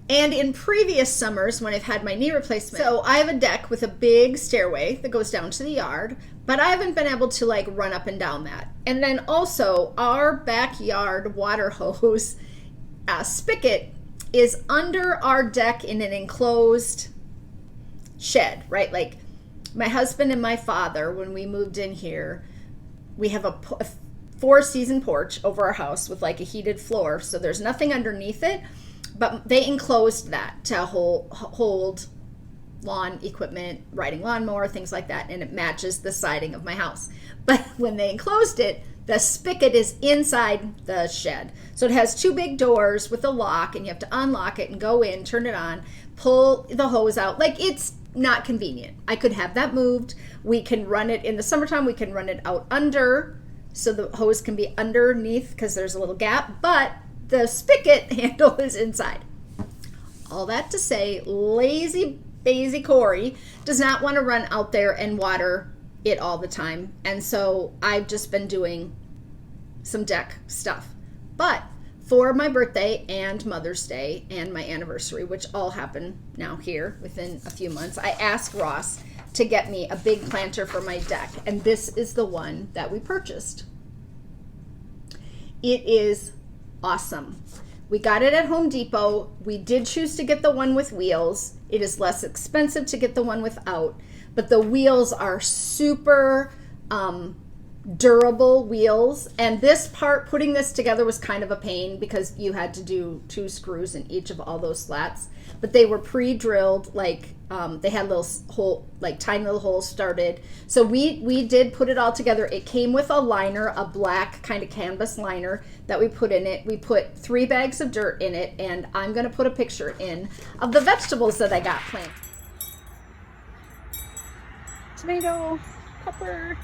And in previous summers when I've had my knee replacement, so I have a deck with a big stairway that goes down to the yard, but I haven't been able to run up and down that. And then also our backyard water hose spigot is under our deck in an enclosed shed, right? Like my husband and my father, when we moved in here, we have a 4-season porch over our house with a heated floor, so there's nothing underneath it, but they enclosed that to hold lawn equipment, riding lawnmower, things like that, and it matches the siding of my house. But when they enclosed it, The spigot is inside the shed. So it has two big doors with a lock, and you have to unlock it and go in, turn it on, pull the hose out. Like, it's not convenient. I could have that moved. We can run it in the summertime. We can run it out under, so the hose can be underneath because there's a little gap, but the spigot handle is inside. All that to say, lazy Basie Corey does not want to run out there and water it all the time. And so I've just been doing some deck stuff. But for my birthday and Mother's Day and my anniversary, which all happen now here within a few months, I asked Ross to get me a big planter for my deck. And this is the one that we purchased. It is awesome. We got it at Home Depot. We did choose to get the one with wheels. It is less expensive to get the one without, but the wheels are super durable wheels. And this part, putting this together, was kind of a pain because you had to do 2 screws in each of all those slats, but they were pre-drilled, like they had little hole, like tiny little holes started. So we did put it all together. It came with a liner, a black kind of canvas liner that we put in it. We put 3 bags of dirt in it, and I'm going to put a picture in of the vegetables that I got planted. Tomato, pepper.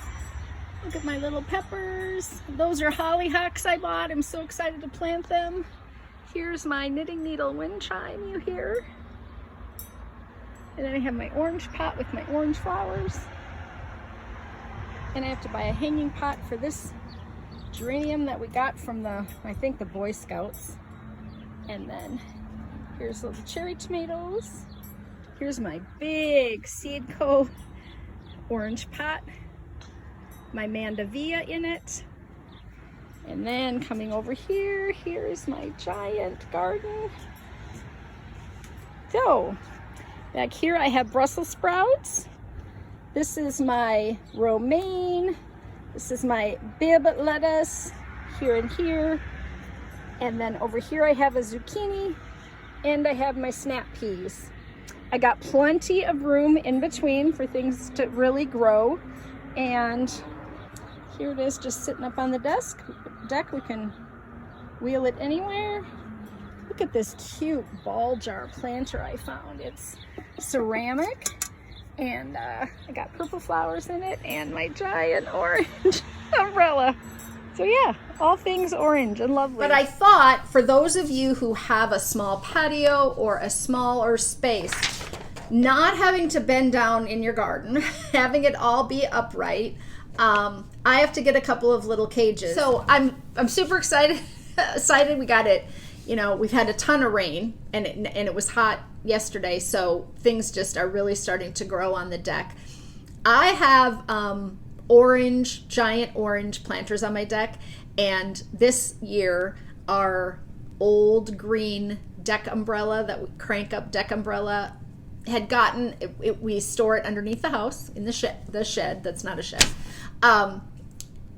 Look at my little peppers. Those are hollyhocks I bought. I'm so excited to plant them. Here's my knitting needle wind chime you hear. And then I have my orange pot with my orange flowers. And I have to buy a hanging pot for this geranium that we got from I think the Boy Scouts. And then here's little cherry tomatoes. Here's my big Seedco orange pot. My mandevilla in it. And then coming over here, here's my giant garden. So, back here I have Brussels sprouts. This is my romaine. This is my Bib lettuce here and here. And then over here I have a zucchini, and I have my snap peas. I got plenty of room in between for things to really grow. And here it is, just sitting up on the deck. We can wheel it anywhere. Look at this cute ball jar planter I found. It's ceramic, and I got purple flowers in it, and my giant orange umbrella. So yeah, all things orange and lovely. But I thought, for those of you who have a small patio or a smaller space, not having to bend down in your garden, having it all be upright, I have to get a couple of little cages. So I'm super excited. We got it. You know, we've had a ton of rain, and it was hot yesterday, so things just are really starting to grow on the deck. I have giant orange planters on my deck, and this year our old green deck umbrella, that we crank up deck umbrella, had gotten we store it underneath the house in the shed that's not a shed, and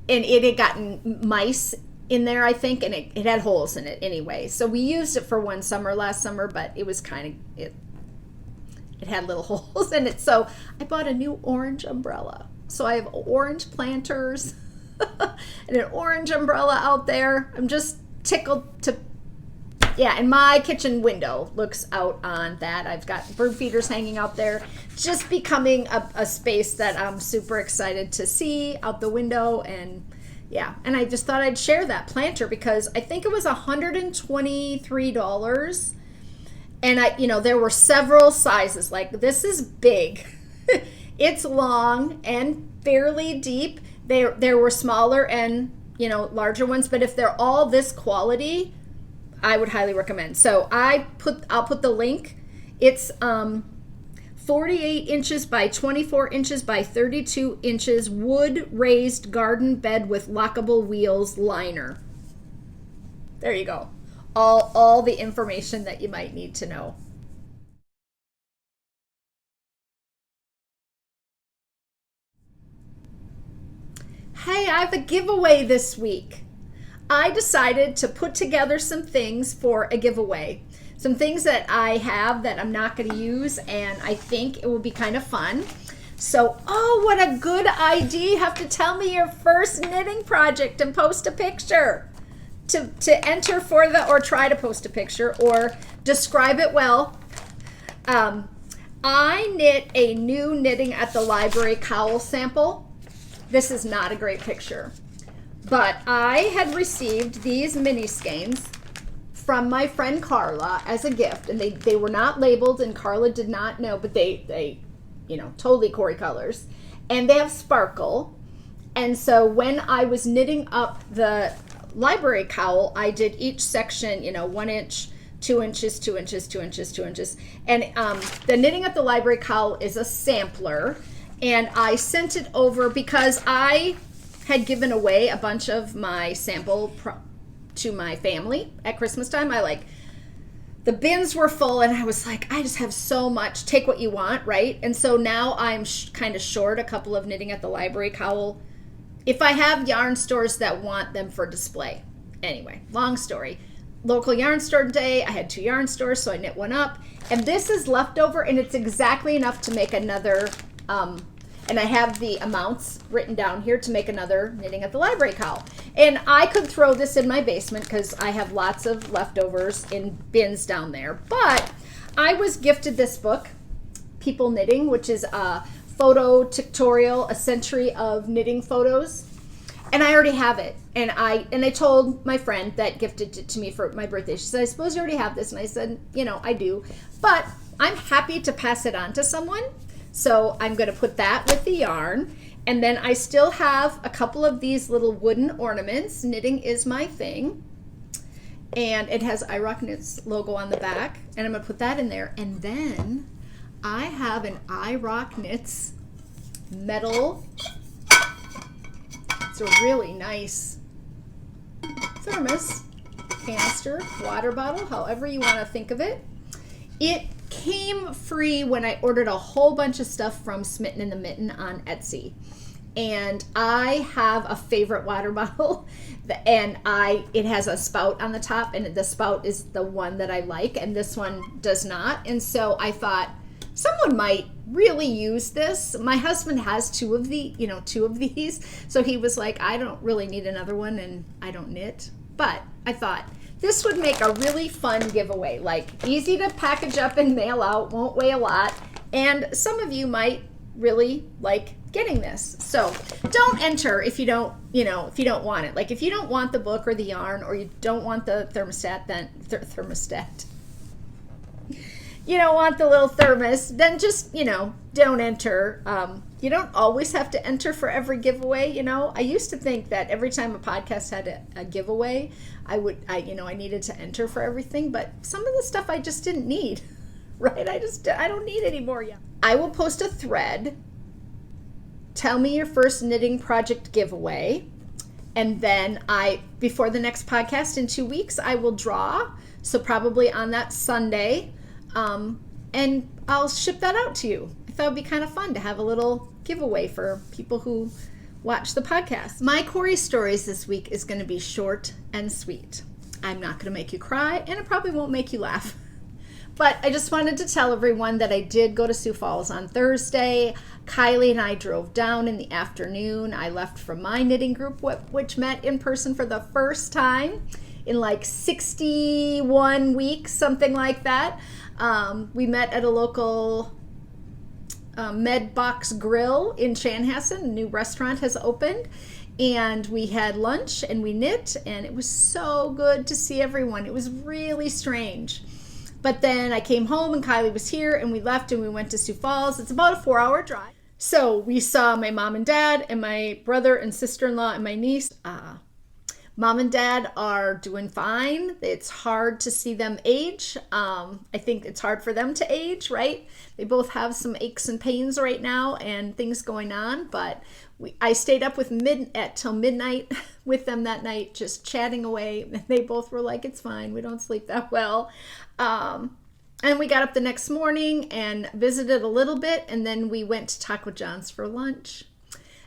it had gotten mice in there, I think, and it had holes in it anyway. So we used it for one summer last summer, but it was kind of it had little holes in it. So I bought a new orange umbrella. So I have orange planters and an orange umbrella out there. I'm just tickled to, yeah, and my kitchen window looks out on that. I've got bird feeders hanging out there, just becoming a space that I'm super excited to see out the window. And yeah, and I just thought I'd share that planter because I think it was $123. And there were several sizes. Like, this is big. It's long and fairly deep. There were smaller and, larger ones, but if they're all this quality, I would highly recommend. So I'll put the link. It's 48 inches by 24 inches by 32 inches wood raised garden bed with lockable wheels liner. There you go. All the information that you might need to know. Hey, I have a giveaway this week. I decided to put together some things for a giveaway. Some things that I have that I'm not going to use, and I think it will be kind of fun. So, oh, what a good idea. You have to tell me your first knitting project and post a picture to enter for or try to post a picture or describe it well. I knit a new Knitting at the Library cowl sample. This is not a great picture, but I had received these mini skeins from my friend Carla as a gift, and they were not labeled, and Carla did not know, but they totally Corey colors, and they have sparkle. And so when I was knitting up the library cowl, I did each section, 1 inch, 2 inches, 2 inches, 2 inches, 2 inches. And the Knitting at the Library cowl is a sampler, and I sent it over because I had given away a bunch of my sample to my family at Christmas time. The bins were full, and I was like, I just have so much. Take what you want, right? And so now I'm kind of short a couple of Knitting at the Library cowl. If I have yarn stores that want them for display. Anyway, long story. Local yarn store day, I had 2 yarn stores, so I knit one up. And this is leftover, and it's exactly enough to make another, and I have the amounts written down here to make another Knitting at the Library cowl. And I could throw this in my basement because I have lots of leftovers in bins down there. But I was gifted this book, People Knitting, which is a photo tutorial, a century of knitting photos. And I already have it. And I told my friend that gifted it to me for my birthday. She said, I suppose you already have this. And I said, I do. But I'm happy to pass it on to someone. So I'm going to put that with the yarn. And then I still have a couple of these little wooden ornaments. Knitting is my thing. And it has iRock Knits logo on the back. And I'm going to put that in there. And then I have an iRock Knits metal. It's a really nice thermos, canister, water bottle, however you want to think of it. It came free when I ordered a whole bunch of stuff from Smitten in the Mitten on Etsy. And I have a favorite water bottle, and it has a spout on the top, and the spout is the one that I like, and this one does not. And so I thought someone might really use this. My husband has two of these, so he was like, I don't really need another one, and I don't knit. But I thought this would make a really fun giveaway, easy to package up and mail out, won't weigh a lot, and some of you might really like getting this. So don't enter if you don't want it. If you don't want the book or the yarn, or you don't want the thermostat, then thermostat. You don't want the little thermos, then just, don't enter. You don't always have to enter for every giveaway. I used to think that every time a podcast had a giveaway, I needed to enter for everything, but some of the stuff I just didn't need, right? I don't need anymore yet. I will post a thread. Tell me your first knitting project giveaway. And then before the next podcast in 2 weeks, I will draw. So probably on that Sunday, and I'll ship that out to you. I thought it would be kind of fun to have a little giveaway for people who watch the podcast. My Corey stories this week is going to be short and sweet. I'm not going to make you cry, and it probably won't make you laugh. But I just wanted to tell everyone that I did go to Sioux Falls on Thursday. Kylie and I drove down in the afternoon. I left from my knitting group, which met in person for the first time in 61 weeks, something like that. We met at a local Med Box Grill in Chanhassen. A new restaurant has opened, and we had lunch and we knit, and it was so good to see everyone. It was really strange. But then I came home and Kylie was here, and we left and we went to Sioux Falls. It's about a 4-hour drive. So we saw my mom and dad and my brother and sister-in-law and my niece. Mom and dad are doing fine. It's hard to see them age. I think it's hard for them to age, right? They both have some aches and pains right now and things going on. But I stayed up till midnight with them that night, just chatting away. They both were like, it's fine. We don't sleep that well. And we got up the next morning and visited a little bit. And then we went to Taco John's for lunch.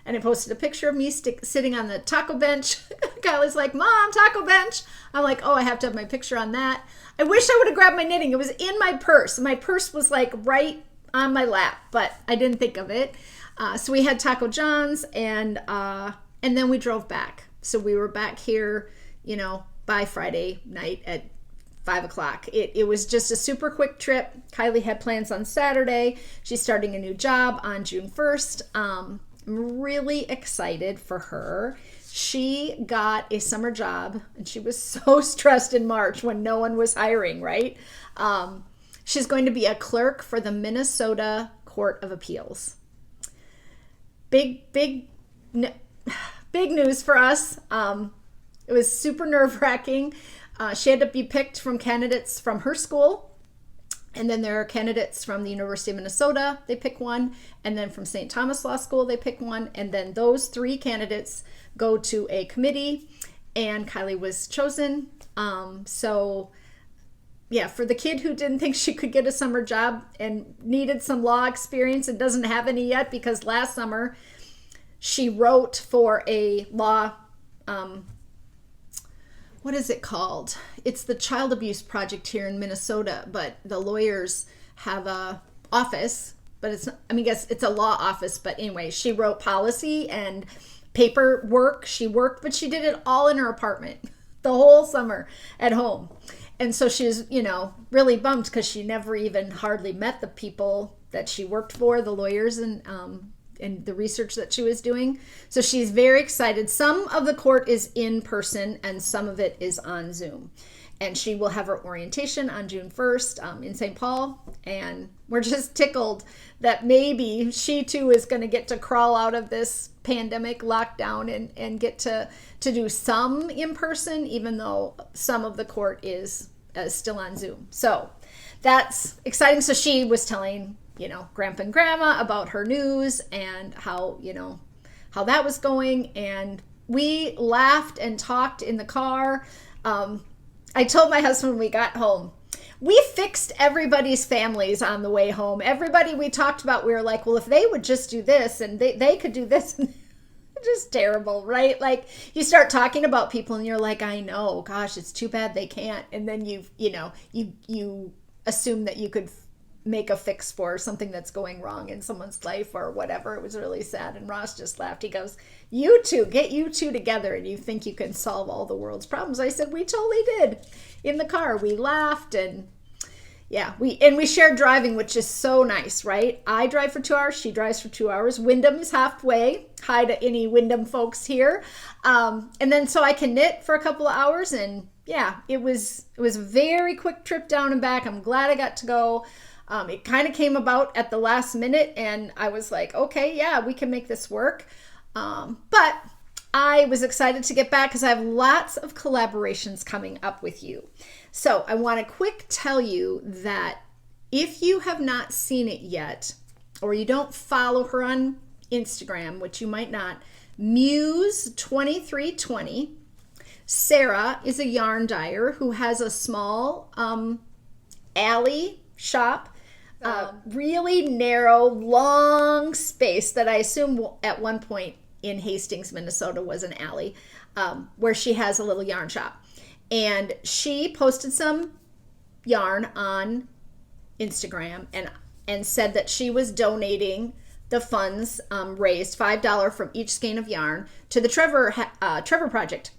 And I posted a picture of me sitting on the taco bench. Kylie's like, Mom, taco bench. I'm like, oh, I have to have my picture on that. I wish I would have grabbed my knitting. It was in my purse. My purse was right on my lap, but I didn't think of it. So we had Taco John's, and then we drove back. So we were back here, by Friday night at 5 o'clock. It was just a super quick trip. Kylie had plans on Saturday. She's starting a new job on June 1st. I'm really excited for her. She got a summer job, and she was so stressed in March when no one was hiring, right? She's going to be a clerk for the Minnesota Court of Appeals. Big news for us. It was super nerve-wracking. She had to be picked from candidates from her school. And then there are candidates from the University of Minnesota, they pick one. And then from St. Thomas Law School, they pick one. And then those 3 candidates go to a committee, and Kylie was chosen. So yeah, for the kid who didn't think she could get a summer job and needed some law experience and doesn't have any yet, because last summer she wrote for a law, what is it called? It's the Child Abuse Project here in Minnesota, but the lawyers have a office, but it's, I guess it's a law office, but anyway, she wrote policy and paperwork. She worked, but she did it all in her apartment the whole summer at home. And so she was, really bummed because she never even hardly met the people that she worked for, the lawyers and the research that she was doing. So she's very excited. Some of the court is in person and some of it is on Zoom. And she will have her orientation on June 1st in St. Paul. And we're just tickled that maybe she too is going to get to crawl out of this pandemic lockdown and get to do some in person, even though some of the court is still on Zoom. So that's exciting. So she was telling, Grandpa and Grandma about her news and how that was going. And we laughed and talked in the car. I told my husband when we got home, we fixed everybody's families on the way home. Everybody we talked about, we were like, well, if they would just do this and they could do this. Just terrible, right? Like you start talking about people and you're like, I know, gosh, it's too bad they can't. And then you assume that you could make a fix for something that's going wrong in someone's life or whatever. It was really sad. And Ross just laughed. He goes, get you two together and you think you can solve all the world's problems. I said, we totally did. In the car, we laughed and yeah, we shared driving, which is so nice, right? I drive for 2 hours. She drives for 2 hours. Wyndham is halfway. Hi to any Wyndham folks here. And then so I can knit for a couple of hours. And yeah, it was a very quick trip down and back. I'm glad I got to go. It kind of came about at the last minute and I was like, okay, yeah, we can make this work. But I was excited to get back because I have lots of collaborations coming up with you. So I want to quick tell you that if you have not seen it yet, or you don't follow her on Instagram, which you might not, Muse2320, Sarah is a yarn dyer who has a small alley shop, really narrow, long space that I assume at one point in Hastings, Minnesota was an alley, where she has a little yarn shop. And she posted some yarn on Instagram and said that she was donating the funds raised, $5 from each skein of yarn, to the Trevor Project.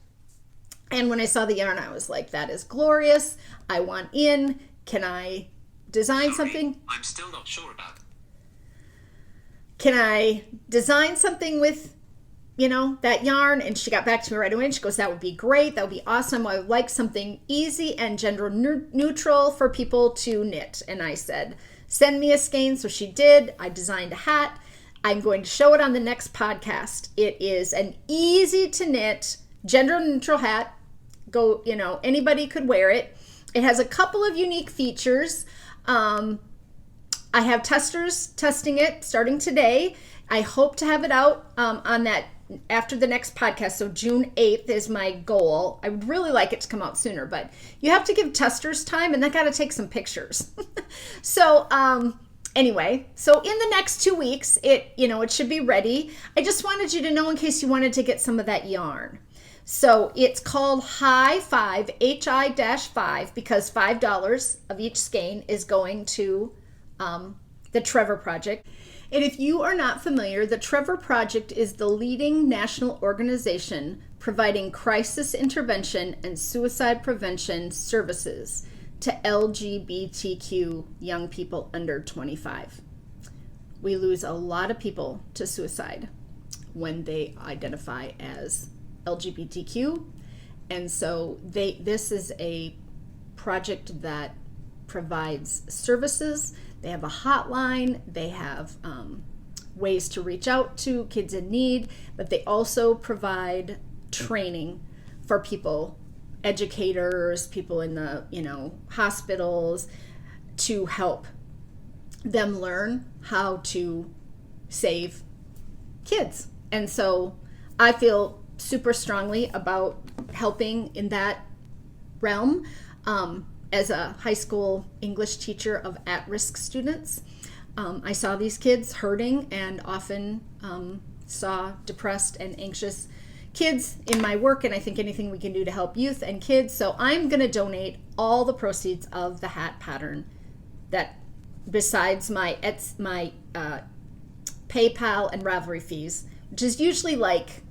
And when I saw the yarn, I was like, that is glorious. I want in. Can I design something? I'm still not sure about. Can I design something with, that yarn? And she got back to me right away and she goes, that would be great. That would be awesome. I would like something easy and gender neutral for people to knit. And I said, send me a skein. So she did. I designed a hat. I'm going to show it on the next podcast. It is an easy to knit, gender neutral hat. Go, anybody could wear it. It has a couple of unique features. I have testers testing it starting today. I hope to have it out on that after the next podcast. So June 8th is my goal. I would really like it to come out sooner, but you have to give testers time and they got to take some pictures. So anyway, so in the next 2 weeks, it should be ready. I just wanted you to know in case you wanted to get some of that yarn. So it's called High 5, HI-5, because $5 of each skein is going to the Trevor Project. And if you are not familiar, the Trevor Project is the leading national organization providing crisis intervention and suicide prevention services to LGBTQ young people under 25. We lose a lot of people to suicide when they identify as LGBTQ. And so this is a project that provides services. They have a hotline. They have ways to reach out to kids in need, but they also provide training for people, educators, people in the hospitals, to help them learn how to save kids. And so I feel super strongly about helping in that realm. As a high school English teacher of at-risk students, I saw these kids hurting and often saw depressed and anxious kids in my work, and I think anything we can do to help youth and kids. So I'm going to donate all the proceeds of the hat pattern, that besides my PayPal and Ravelry fees, which is usually like,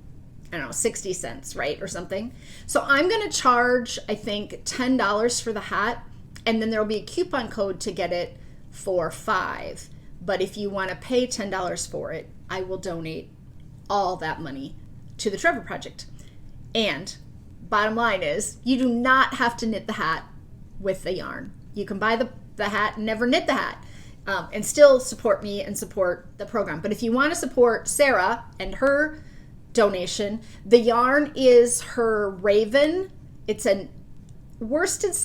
I don't know, 60 cents, right, or something. So I'm going to charge, I think, $10 for the hat, and then there'll be a coupon code to get it for $5. But if you want to pay $10 for it, I will donate all that money to the Trevor Project. And bottom line is, you do not have to knit the hat with the yarn. You can buy the hat and never knit the hat, and still support me and support the program. But if you want to support Sarah and her donation, the yarn is her Raven. It's a worsted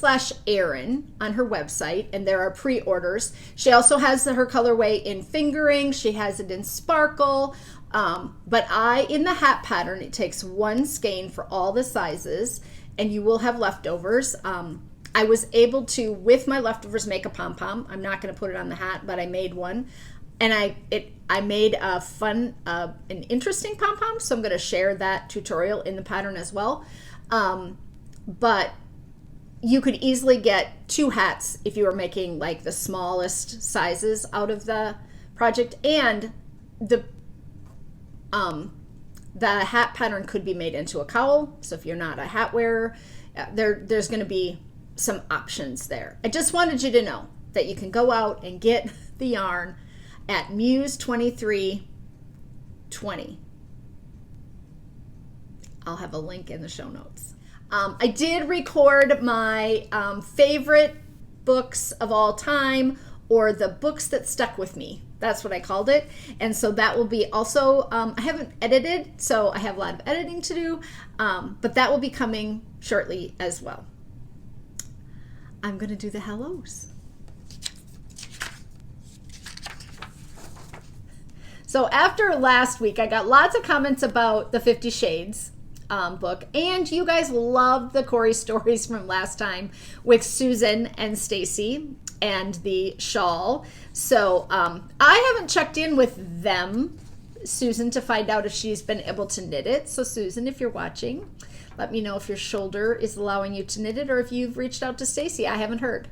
/ Aran on her website, and there are pre-orders. She also has her colorway in fingering. She has it in sparkle. But in the hat pattern, it takes one skein for all the sizes, and you will have leftovers. I was able to, with my leftovers, make a pom-pom. I'm not going to put it on the hat, but I made one. And I made a fun, an interesting pom-pom, so I'm going to share that tutorial in the pattern as well. But you could easily get 2 hats if you were making like the smallest sizes out of the project, and the hat pattern could be made into a cowl. So if you're not a hat wearer, there's going to be some options there. I just wanted you to know that you can go out and get the yarn at Muse2320. I'll have a link in the show notes. I did record my favorite books of all time, or the books that stuck with me. That's what I called it. And so that will be also, I haven't edited, so I have a lot of editing to do, but that will be coming shortly as well. I'm going to do the hellos. So after last week, I got lots of comments about the 50 Shades book, and you guys loved the Corey stories from last time with Susan and Stacy and the shawl. So I haven't checked in with them, Susan, to find out if she's been able to knit it. So Susan, if you're watching, let me know if your shoulder is allowing you to knit it, or if you've reached out to Stacy. I haven't heard.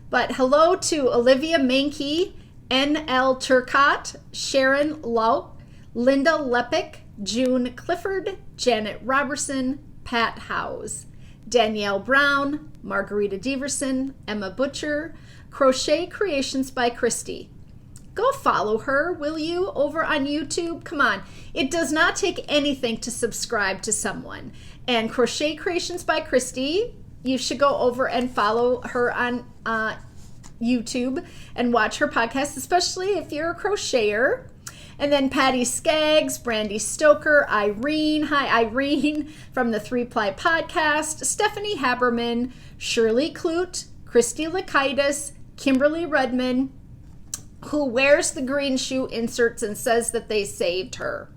But hello to Olivia Mankey, N.L. Turcott, Sharon Lau, Linda Lepick, June Clifford, Janet Robertson, Pat Howes, Danielle Brown, Margarita Deverson, Emma Butcher, Crochet Creations by Christy. Go follow her, will you, over on YouTube? Come on. It does not take anything to subscribe to someone. And Crochet Creations by Christy, you should go over and follow her on YouTube and watch her podcast, especially if you're a crocheter. And then Patty Skaggs, Brandy Stoker, Irene, hi Irene, from the 3-Ply Podcast, Stephanie Haberman, Shirley Clute, Christy Lakaitis, Kimberly Redman, who wears the green shoe inserts and says that they saved her.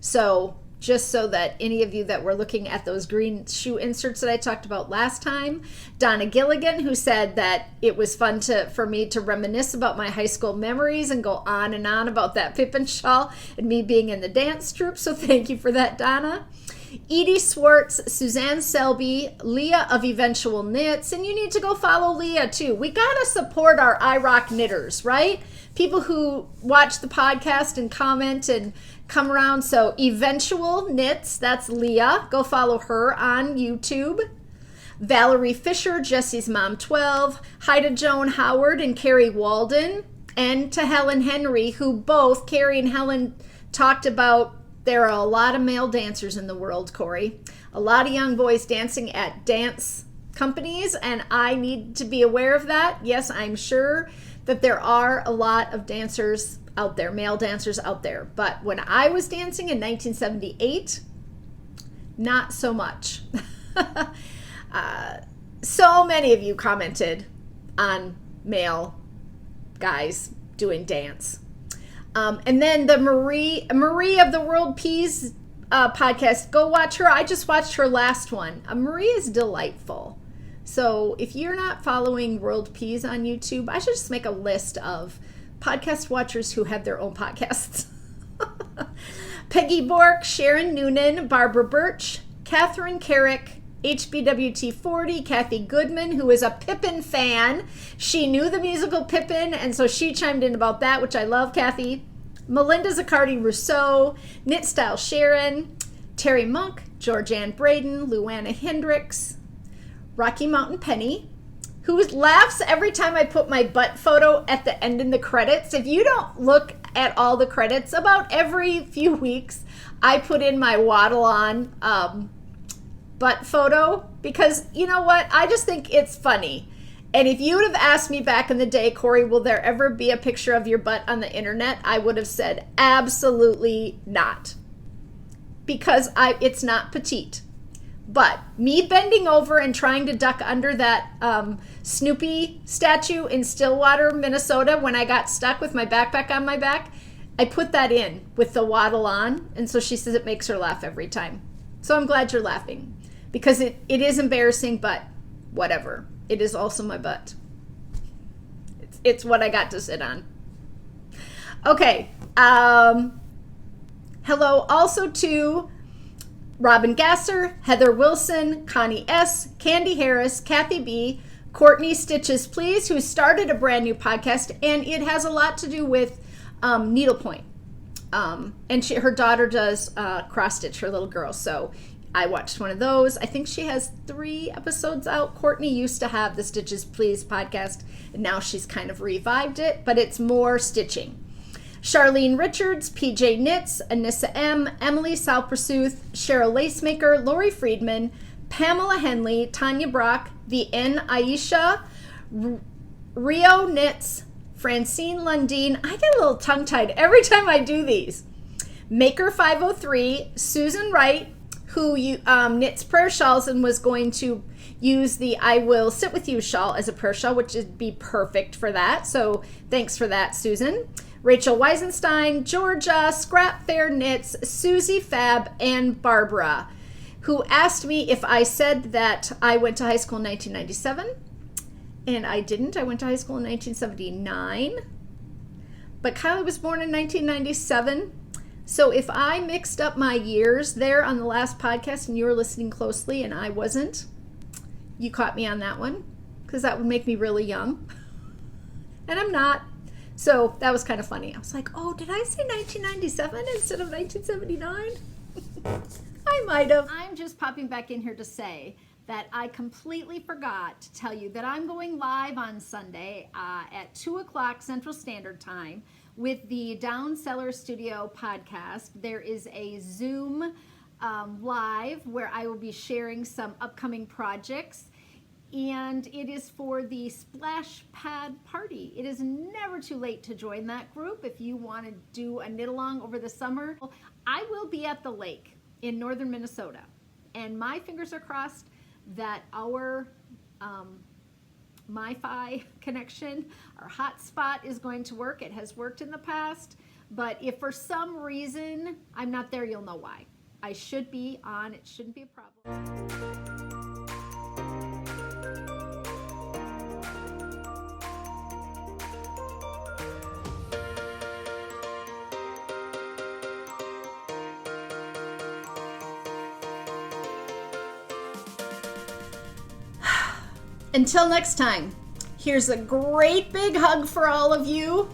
So just so that any of you that were looking at those green shoe inserts that I talked about last time, Donna Gilligan, who said that it was fun for me to reminisce about my high school memories and go on and on about that Pippin shawl and me being in the dance troupe. So thank you for that, Donna. Edie Swartz, Suzanne Selby, Leah of Eventual Knits, and you need to go follow Leah too. We gotta support our IROC knitters, right? people who watch the podcast and comment and come around. So Eventual Knits, that's Leah. Go follow her on YouTube. Valerie Fisher, Jesse's Mom 12. Hi to Joan Howard and Carrie Walden. And to Helen Henry, who both, Carrie and Helen, talked about there are a lot of male dancers in the world, Corey. A lot of young boys dancing at dance companies, and I need to be aware of that. Yes, I'm sure that there are a lot of dancers out there, male dancers out there. But when I was dancing in 1978, not so much. So many of you commented on male guys doing dance. And then the Marie of the World Peas podcast, go watch her. I just watched her last one. Marie is delightful. So if you're not following World Peas on YouTube, I should just make a list of podcast watchers who have their own podcasts. Peggy Bork, Sharon Noonan, Barbara Birch, Catherine Carrick, HBWT40, Kathy Goodman, who is a Pippin fan. She knew the musical Pippin, and so she chimed in about that, which I love, Kathy. Melinda Zaccardi Rousseau, Knit Style Sharon, Terry Monk, Georgianne Braden, Luana Hendricks, Rocky Mountain Penny, who laughs every time I put my butt photo at the end in the credits. If you don't look at all the credits, about every few weeks, I put in my waddle on butt photo, because you know what? I just think it's funny. And if you would have asked me back in the day, Corey, will there ever be a picture of your butt on the internet? I would have said absolutely not, because it's not petite. But me bending over and trying to duck under that Snoopy statue in Stillwater, Minnesota, when I got stuck with my backpack on my back, I put that in with the waddle on. And so she says it makes her laugh every time. So I'm glad you're laughing, because it is embarrassing, but whatever. It is also my butt. It's what I got to sit on. Okay. Hello also to Robin Gasser, Heather Wilson, Connie S., Candy Harris, Kathy B., Courtney Stitches Please, who started a brand new podcast, and it has a lot to do with needlepoint. And her daughter does cross stitch, her little girl. So I watched one of those. I think she has 3 episodes out. Courtney used to have the Stitches Please podcast, and now she's kind of revived it, but it's more stitching. Charlene Richards, PJ Knits, Anissa M., Emily Salpersuth, Cheryl Lacemaker, Lori Friedman, Pamela Henley, Tanya Brock, the N. Aisha, Rio Knits, Francine Lundeen. I get a little tongue-tied every time I do these. Maker 503, Susan Wright, who knits prayer shawls and was going to use the I Will Sit With You shawl as a prayer shawl, which would be perfect for that. So thanks for that, Susan. Rachel Weisenstein, Georgia, Scrap Fair Knits, Susie Fab, and Barbara, who asked me if I said that I went to high school in 1997. And I didn't. I went to high school in 1979. But Kylie was born in 1997. So if I mixed up my years there on the last podcast and you were listening closely and I wasn't, you caught me on that one, because that would make me really young. And I'm not. So that was kind of funny. I was like, oh, did I say 1997 instead of 1979? I might have. I'm just popping back in here to say that I completely forgot to tell you that I'm going live on Sunday at 2 o'clock Central Standard Time with the Down Cellar Studio podcast. There is a Zoom live where I will be sharing some upcoming projects, and it is for the Splash Pad Party. It is never too late to join that group if you want to do a knit along over the summer. I will be at the lake in northern Minnesota, and my fingers are crossed that our MiFi connection, our hotspot, is going to work. It has worked in the past, but if for some reason I'm not there, you'll know why. I should be on. It shouldn't be a problem. Until next time, here's a great big hug for all of you.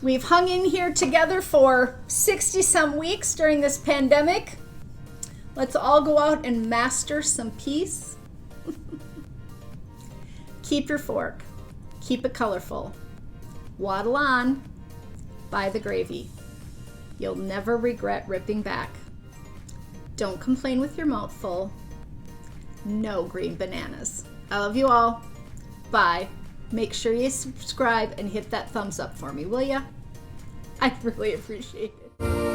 We've hung in here together for 60 some weeks during this pandemic. Let's all go out and master some peace. Keep your fork. Keep it colorful. Waddle on. Buy the gravy. You'll never regret ripping back. Don't complain with your mouth full. No green bananas. I love you all. Bye. Make sure you subscribe and hit that thumbs up for me, will ya? I really appreciate it.